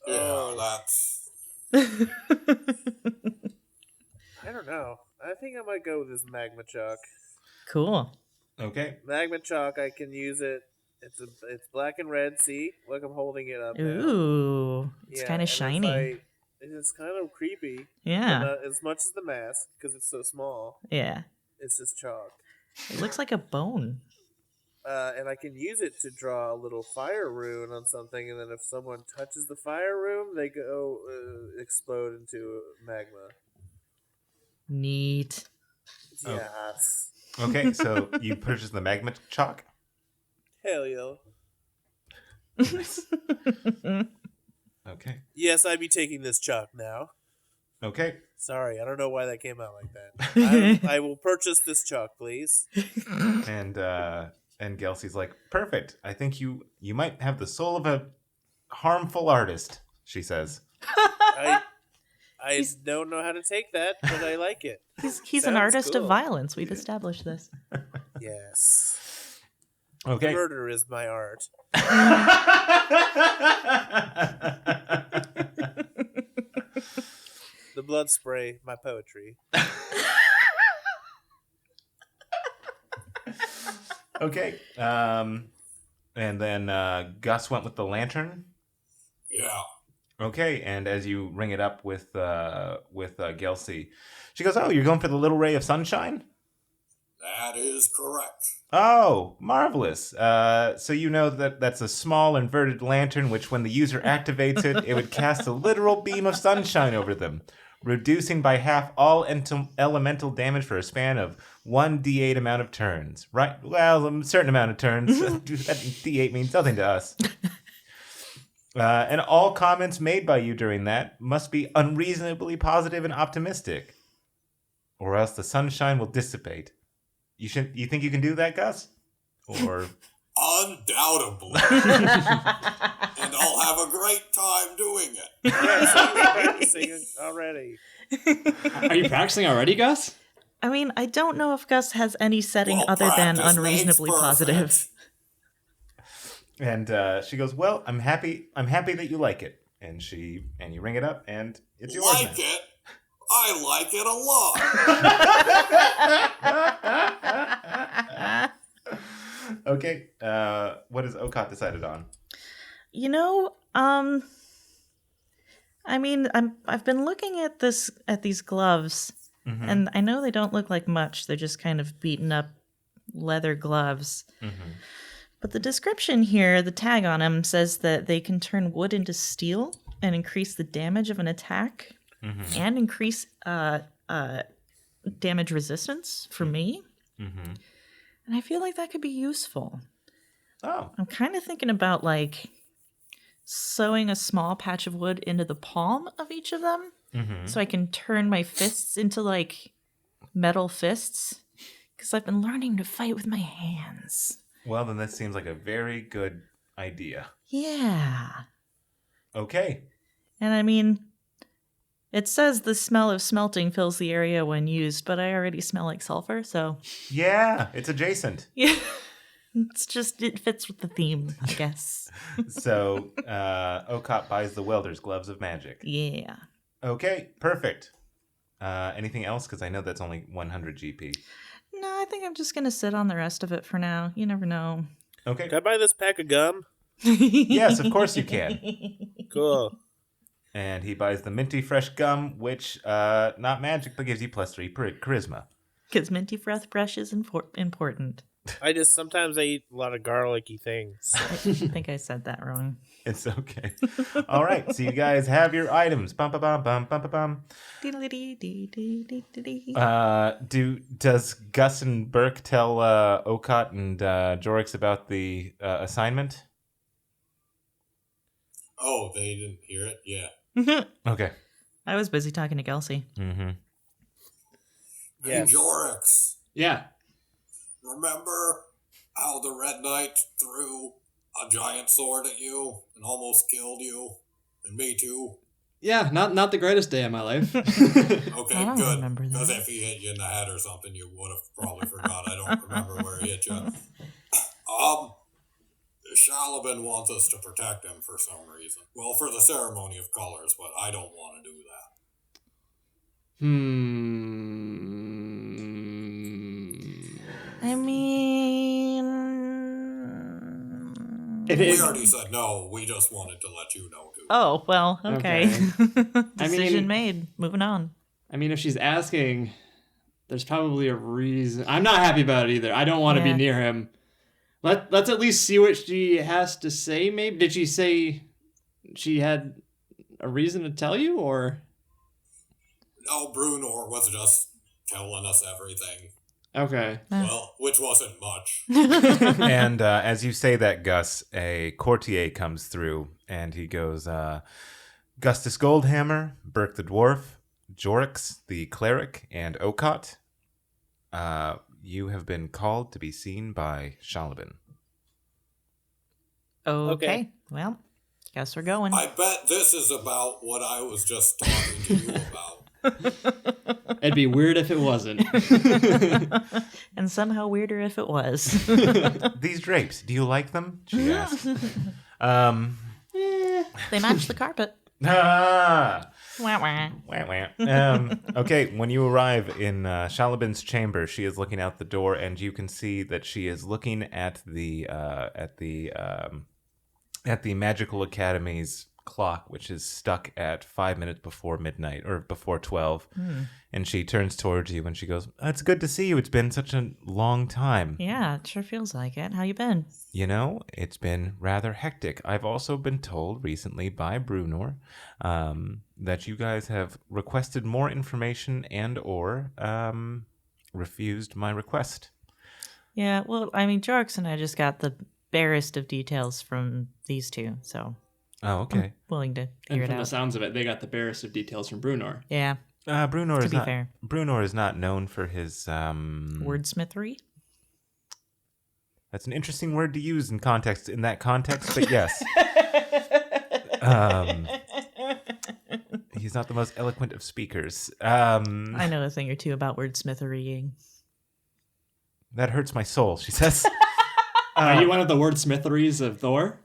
G: Yeah, that's.
E: I don't know. I think I might go with this magma chalk.
F: Cool.
A: Okay.
E: Magma chalk, I can use it. It's black and red. See, look, I'm holding it up.
F: Ooh,
E: Now.
F: it's kind of
E: and
F: shiny.
E: It's kind of creepy.
F: Yeah.
E: But not as much as the mask because it's so small.
F: Yeah.
E: It's just chalk.
F: It looks like a bone.
E: And I can use it to draw a little fire rune on something, and then if someone touches the fire rune, they go explode into magma.
F: Neat.
A: Oh.
E: Yes.
A: Okay, so you purchased the magma chalk?
E: Hell yeah.
A: Okay.
E: Yes, I'd be taking this chalk now.
A: Okay.
E: Sorry, I don't know why that came out like that. I will purchase this chalk, please.
A: And Gelsey's like, perfect. I think you might have the soul of a harmful artist, she says.
E: I don't know how to take that, but I like it.
F: He's an
E: Sounds
F: artist of
E: cool.
F: violence. We've established this.
E: Yes.
A: Okay.
E: Murder is my art. The blood spray, my poetry.
A: Okay. And then Gus went with the lantern.
G: Yeah.
A: Okay, and as you ring it up with Gelsey, she goes, "Oh, you're going for the little ray of sunshine?"
G: That is correct.
A: Oh, marvelous. So you know that's a small inverted lantern which when the user activates it, it would cast a literal beam of sunshine over them, reducing by half all elemental damage for a span of 1d8 amount of turns. Right? Well, a certain amount of turns. That d8 means nothing to us. And all comments made by you during that must be unreasonably positive and optimistic, or else the sunshine will dissipate. You think you can do that, Gus? Or
G: Undoubtedly. And I'll have a great time doing it.
E: Yes, I'm practicing already.
H: Are you practicing already, Gus?
F: I mean, I don't know if Gus has any setting
G: Well,
F: other than
G: practice
F: unreasonably
G: makes perfect.
F: positive.
A: and she goes, "Well, I'm happy that you like it." And you ring it up, and it's yours
G: Like
A: now.
G: it? I like it a lot.
A: Okay. What has Okot decided on?
F: You know, I mean, I've been looking at these gloves,
A: Mm-hmm.
F: and I know they don't look like much. They're just kind of beaten up leather gloves.
A: Mm-hmm.
F: But the description here, the tag on them, says that they can turn wood into steel and increase the damage of an attack
A: Mm-hmm.
F: and increase damage resistance for me.
A: Mm-hmm.
F: And I feel like that could be useful.
A: Oh.
F: I'm kind of thinking about like sewing a small patch of wood into the palm of each of them
A: Mm-hmm.
F: so I can turn my fists into like metal fists because I've been learning to fight with my hands.
A: Well, then that seems like a very good idea.
F: Yeah.
A: Okay.
F: And I mean, it says the smell of smelting fills the area when used, but I already smell like sulfur, so
A: Yeah, it's adjacent.
F: yeah. It fits with the theme, I guess.
A: So Okot buys the welder's gloves of magic.
F: Yeah.
A: Okay, perfect. Anything else? Because I know that's only 100 GP.
F: No, I think I'm just going to sit on the rest of it for now. You never know.
A: Okay.
E: Can I buy this pack of gum?
A: Yes, of course you can.
E: Cool.
A: And he buys the minty fresh gum, which not magic, but gives you +3 charisma.
F: Because minty breath is important.
E: Sometimes I eat a lot of garlicky things.
F: I think I said that wrong.
A: It's okay. All right, so you guys have your items. Bum bum bum bum bum bum. Does Gus and Burke tell Okot and Jorix about the assignment?
G: Oh, they didn't hear it? Yeah.
A: Okay.
F: I was busy talking to Kelsey.
A: Mm-hmm.
G: Hey, Jorix,
H: Yeah.
G: remember how the Red Knight threw a giant sword at you and almost killed you? And me too?
H: Yeah, not the greatest day of my life.
G: Okay,
F: I don't
G: good.
F: remember that.
G: Because if he hit you in the head or something, you would have probably forgot. I don't remember where he hit you. Shalabin wants us to protect him for some reason. Well, for the ceremony of colors, but I don't want to do that.
F: I mean,
G: We already said no. We just wanted to let you know too.
F: oh well, okay. Decision
H: mean-
F: made. Moving on.
H: I mean, if she's asking, there's probably a reason. I'm not happy about it either. I don't want to be
F: Yeah.
H: near him. Let's at least see what she has to say. Maybe did she say she had a reason to tell you, or?
G: No, Brunor was just telling us everything.
H: Okay.
G: Well, which wasn't much.
A: And as you say that, Gus, a courtier comes through, and he goes, Gustus Goldhammer, Burke the Dwarf, Jorix the Cleric, and Okot. You have been called to be seen by Shalabin.
F: Okay. Well, guess we're going.
G: I bet this is about what I was just talking to you about.
H: It'd be weird if it wasn't.
F: And somehow weirder if it was.
A: These drapes, do you like them? She asked.
F: They match the carpet.
A: Ah!
F: Wah, wah.
A: Wah, wah. Okay, when you arrive in Shalabin's chamber, she is looking out the door, and you can see that she is looking at the Magical Academy's clock, which is stuck at 5 minutes before midnight or before 12. And she turns towards you and she goes, "It's good to see you. It's been such a long time."
F: Yeah, it sure feels like it. How you been?
A: You know, it's been rather hectic. I've also been told recently by Brunor that you guys have requested more information and or refused my request.
F: Yeah, well, I mean, Jorix and I just got the barest of details from these two, so
A: Oh, okay.
F: willing to
H: And
F: hear it
H: from the
F: out.
H: sounds of it, they got the barest of details from Brunor.
F: Yeah,
A: Brunor
F: to
A: is
F: be
A: not.
F: fair.
A: Brunor is not known for his.
F: Wordsmithery?
A: That's an interesting word to use in that context, but yes. He's not the most eloquent of speakers.
F: I know a thing or two about wordsmitherying.
A: That hurts my soul, she says.
H: Are you one of the wordsmitheries of Thor?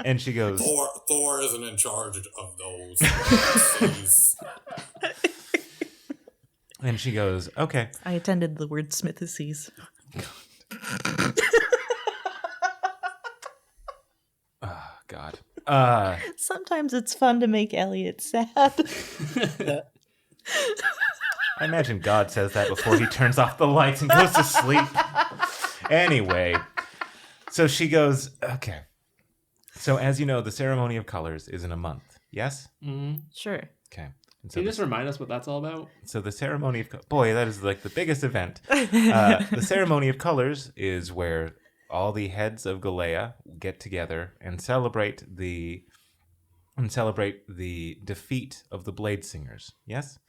A: And she goes,
G: Thor isn't in charge of those cities.
A: and she goes, okay.
F: I attended the wordsmithices.
A: Oh, God.
F: Sometimes it's fun to make Elliot sad.
A: I imagine God says that before he turns off the lights and goes to sleep. Anyway, so she goes, okay. So as you know, the ceremony of colors is in a month. Yes?
F: Sure.
A: Okay. And so
H: Can you just remind us what that's all about?
A: So the ceremony of boy, that is like the biggest event. The ceremony of colors is where all the heads of Galea get together and celebrate the defeat of the Blade Singers. Yes,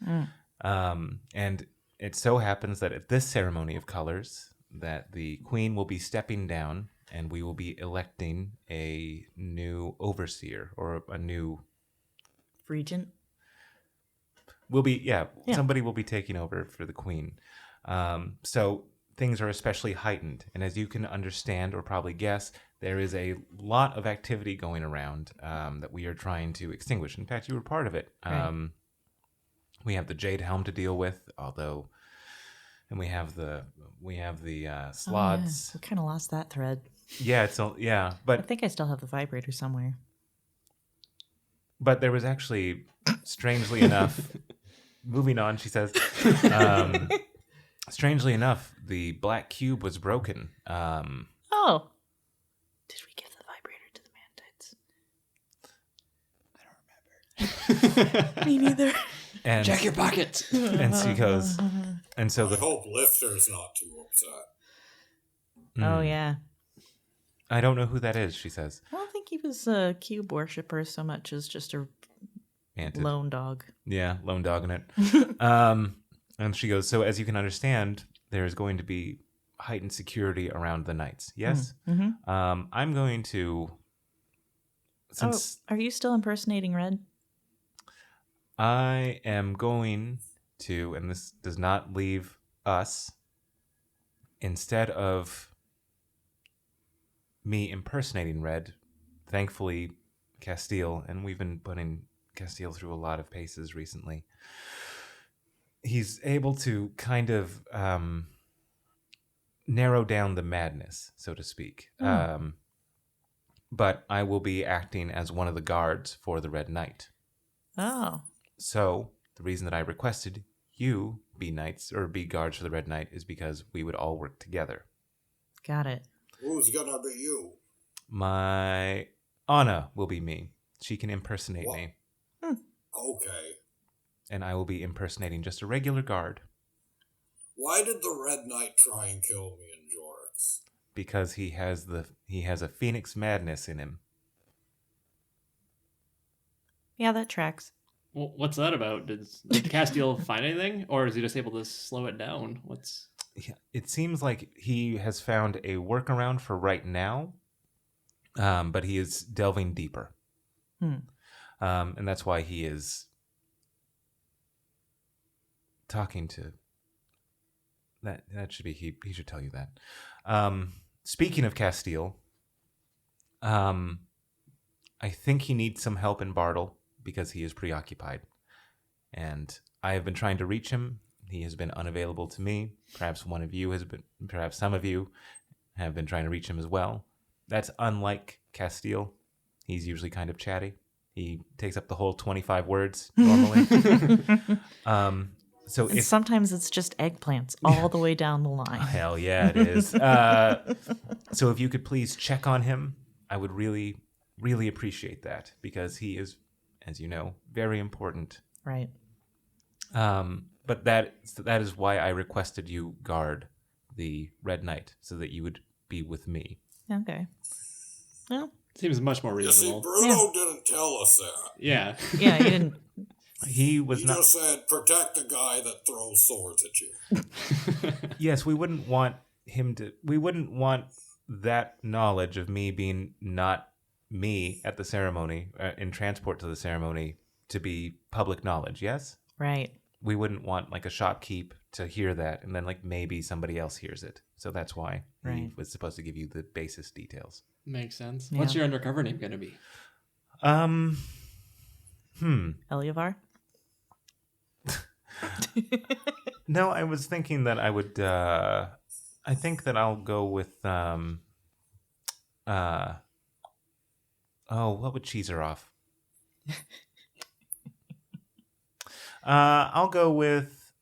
A: and it so happens that at this ceremony of colors, that the Queen will be stepping down, and we will be electing a new overseer or a new.
F: Regent?
A: Somebody will be taking over for the Queen. So things are especially heightened. And as you can understand or probably guess, there is a lot of activity going around that we are trying to extinguish. In fact, you were part of it.
F: Right.
A: We have the Jade Helm to deal with, and we have the slots.
F: We kind of lost that thread.
A: I
F: I think I still have the vibrator somewhere.
A: But there was actually, strangely enough, moving on, she says, strangely enough, the black cube was broken.
F: Oh. Did we give the vibrator to the Mantites? Me neither.
A: And,
H: Check your pockets.
A: and she goes, and so
G: I hope Lifter's not too upset.
F: Oh, yeah.
A: I don't know who that is, she says.
F: I don't think he was a cube worshiper so much as just a
A: Anted.
F: lone dog.
A: Yeah, lone dogging it. And she goes, so as you can understand, there's going to be heightened security around the knights. Yes?
F: Mm-hmm.
A: I'm going to since
F: are you still impersonating Red?
A: I am going to, and this does not leave us, instead of me impersonating Red, thankfully Castile, and we've been putting Castile through a lot of paces recently, he's able to kind of narrow down the madness, so to speak. But I will be acting as one of the guards for the Red Knight.
F: Oh.
A: So the reason that I requested you be knights or be guards for the Red Knight is because we would all work together.
F: Got it.
G: Who's gonna be you?
A: My Anna will be me. She can impersonate
G: What?
A: me.
G: Okay.
A: And I will be impersonating just a regular guard.
G: Why did the Red Knight try and kill me in Jorix?
A: Because he has a phoenix madness in him.
F: Yeah, that tracks.
H: Well, what's that about? Did Castile find anything, or is he just able to slow it down?
A: Yeah, it seems like he has found a workaround for right now, but he is delving deeper. And that's why he is talking to... That should be... He should tell you that. Speaking of Castile, I think he needs some help in Bartle because he is preoccupied. And I have been trying to reach him. He has been unavailable to me. Perhaps some of you have been trying to reach him as well. That's unlike Castile. He's usually kind of chatty. He takes up the whole 25 words normally. And
F: sometimes it's just eggplants all the way down the line.
A: Hell yeah, it is. So if you could please check on him, I would really, really appreciate that because he is, as you know, very important.
F: Right.
A: But that is why I requested you guard the Red Knight so that you would be with me.
F: Okay. Well,
H: seems much more
G: You see,
H: reasonable.
G: Bruno didn't tell us that.
H: Yeah.
F: Yeah, he didn't.
A: He
G: just said, protect the guy that throws swords at you.
A: Yes, we wouldn't want that knowledge of me being not me at the ceremony, in transport to the ceremony, to be public knowledge, yes?
F: Right.
A: We wouldn't want like a shopkeep to hear that and then like maybe somebody else hears it. So that's why he was supposed to give you the basis details.
H: Makes sense.
F: Yeah.
H: What's your undercover name going to be?
F: Eliavar?
A: No, I was thinking that I would, I think that I'll go with, what would cheese her off? I'll go with,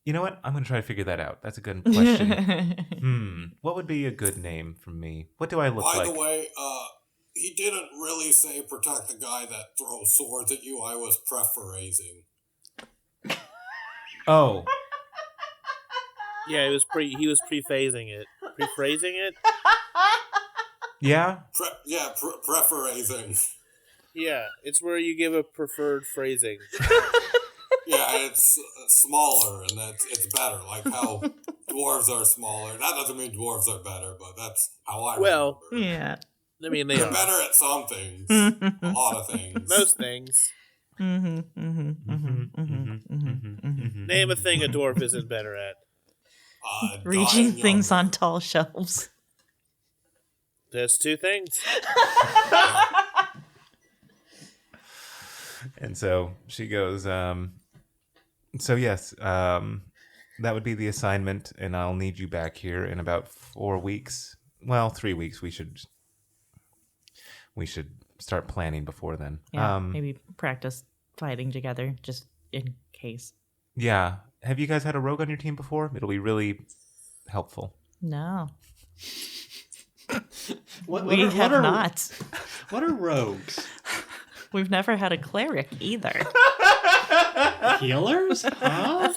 A: you know what? I'm going to try to figure that out. That's a good question. What would be a good name for me? What do I look like?
G: By the way, he didn't really say protect the guy that throws swords at you. I was prephrasing.
A: Oh.
E: Yeah, he was prephasing it. Prephrasing it?
A: Yeah?
G: Prephrasing.
E: Yeah, it's where you give a preferred phrasing.
G: Yeah, it's smaller, and it's better. Like how dwarves are smaller. That doesn't mean dwarves are better, but that's how I remember.
F: Yeah.
E: I mean, they
G: They're
E: are.
G: better at some things. A lot of things.
E: Most things. Name a thing a dwarf isn't better at.
F: Reaching things on tall shelves.
E: That's two things.
A: And so she goes, so yes, that would be the assignment, and I'll need you back here in about 4 weeks. Well, 3 weeks. We should start planning before then.
F: Yeah, maybe practice fighting together just in case.
A: Yeah. Have you guys had a rogue on your team before? It'll be really helpful.
F: No.
H: We
F: have not.
H: What are rogues?
F: We've never had a cleric either.
H: Healers? Huh?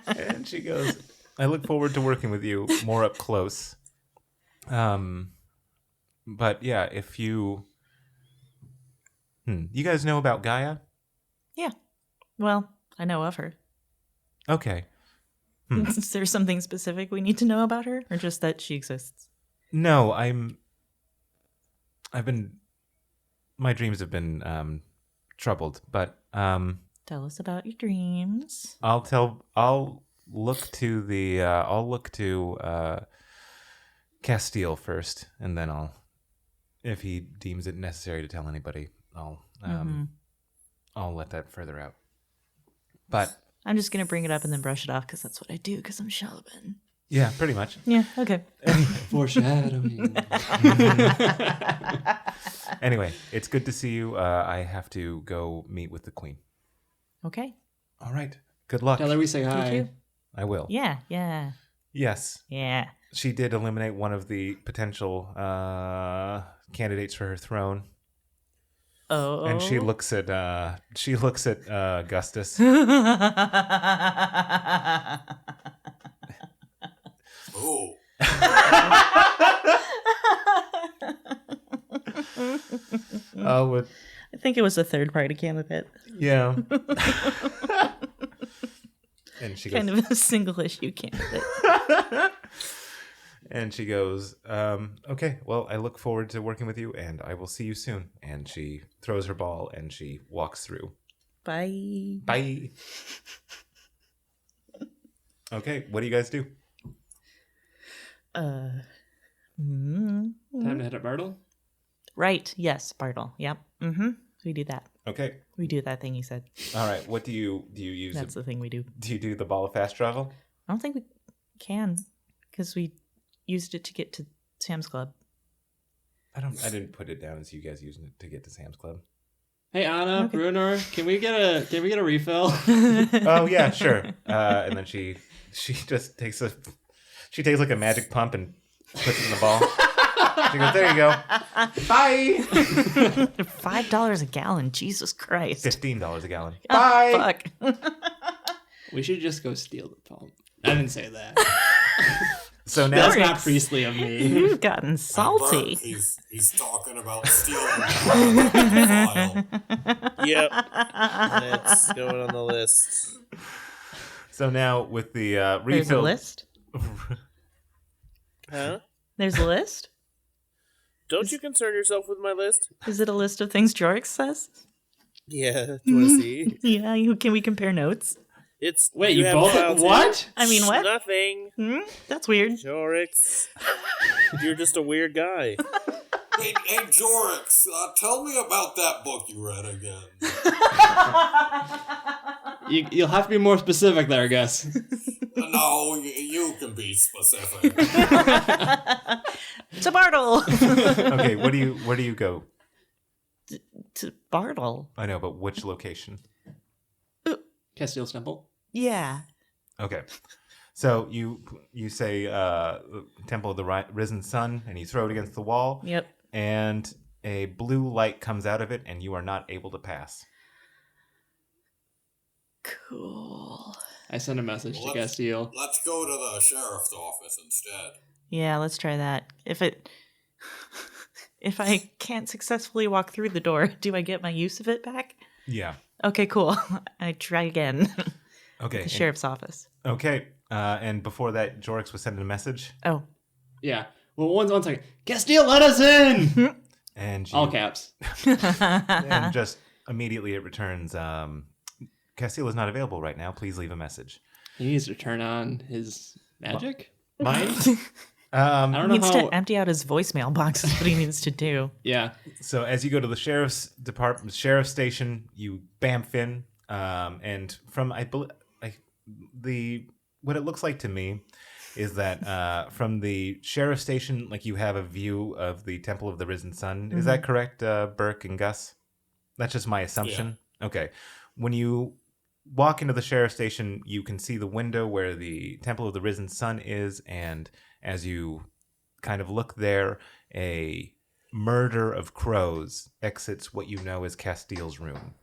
A: And she goes, I look forward to working with you more up close. But yeah, if you... You guys know about Gaia?
F: Yeah. Well, I know of her.
A: Okay.
F: Is there something specific we need to know about her? Or just that she exists?
A: No, my dreams have been troubled, but
F: Tell us about your dreams.
A: I'll look to Castile first, and then if he deems it necessary to tell anybody, I'll let that further out. But
F: I'm just gonna bring it up and then brush it off because that's what I do because I'm Sheldon.
A: yeah, pretty much.
F: Yeah. Okay.
H: Foreshadowing.
A: Anyway, it's good to see you. I have to go meet with the queen.
F: Okay.
A: All right. Good luck.
H: Tell her we say
F: Thank
H: hi.
F: you.
A: I will.
F: Yeah. Yeah.
A: Yes.
F: Yeah.
A: She did eliminate one of the potential candidates for her throne.
F: Oh.
A: And she looks at Augustus.
G: Oh.
F: I think it was a third party candidate.
A: Yeah. And she goes,
F: Kind of a single issue candidate.
A: and she goes, okay, well, I look forward to working with you, and I will see you soon. And she throws her ball, and she walks through.
F: Bye.
A: Bye. Okay, what do you guys do?
H: Time to head up Bartle.
F: Right. Yes, Bartle. Yep. Mm-hmm. We do that.
A: Okay.
F: We do that thing you said.
A: All right. What do you use?
F: That's the thing we do.
A: Do you do the ball of fast travel?
F: I don't think we can because we used it to get to Sam's Club.
A: I didn't put it down as you guys using it to get to Sam's Club.
H: Hey Anna,
F: Okay.
H: Bruner, can we get a refill?
A: Oh yeah, sure. And then she just takes like a magic pump and puts it in the ball. She goes, there you go. Bye.
F: $5 a gallon. Jesus Christ.
A: $15 a gallon.
F: Oh,
A: Bye.
F: fuck.
H: We should just go steal the pump. I didn't say that.
A: So now
H: That's not priestly of me.
F: You've gotten
G: Bert,
F: salty.
G: he's talking about stealing the file.
E: Yep. It's going on the list.
A: So now with the
F: There's a
A: refill
F: list.
E: Huh?
F: There's a list.
E: Don't you concern yourself with my list?
F: Is it a list of things Jorix says?
E: Yeah. Do you want to see?
F: Yeah. Can we compare notes?
E: It's
H: Wait, you
E: have a file
H: both?
E: too?
H: What?
F: I mean, what?
E: Nothing.
F: That's weird.
E: Jorix. You're just a weird guy.
G: Hey, Jorix, tell me about that book you read again.
H: You'll have to be more specific there, Gus.
G: No, you can be specific.
F: To Bartle.
A: Okay, where do you go?
F: To Bartle.
A: I know, but which location?
H: Castile's Temple.
F: Yeah.
A: Okay. So you say Temple of the Risen Sun, and you throw it against the wall.
F: Yep.
A: And a blue light comes out of it, and you are not able to pass.
F: Cool.
H: I sent a message to Castile.
G: Let's go to the sheriff's office instead.
F: Yeah, let's try that. If I can't successfully walk through the door, do I get my use of it back?
A: Yeah.
F: Okay, cool. I try again.
A: Okay.
F: The sheriff's office.
A: Okay. And before that, Jorix was sending a message,
F: Oh.
H: Yeah. Well, one second. Castile, let us in!
A: and you,
H: All caps.
A: and just immediately it returns. Castile is not available right now. Please leave a message.
H: He needs to turn on his magic.
A: Mine.
H: I don't
F: He
H: know
F: needs
H: how.
F: to empty out his voicemail box is what he needs to do.
H: Yeah.
A: So as you go to the sheriff's station, you bamf in, and from what it looks like to me is that from the sheriff's station, like you have a view of the Temple of the Risen Sun. Is that correct, Burke and Gus? That's just my assumption. Yeah. Okay. When you walk into the sheriff's station, you can see the window where the Temple of the Risen Sun is, and as you kind of look there, a murder of crows exits what you know as Castile's room.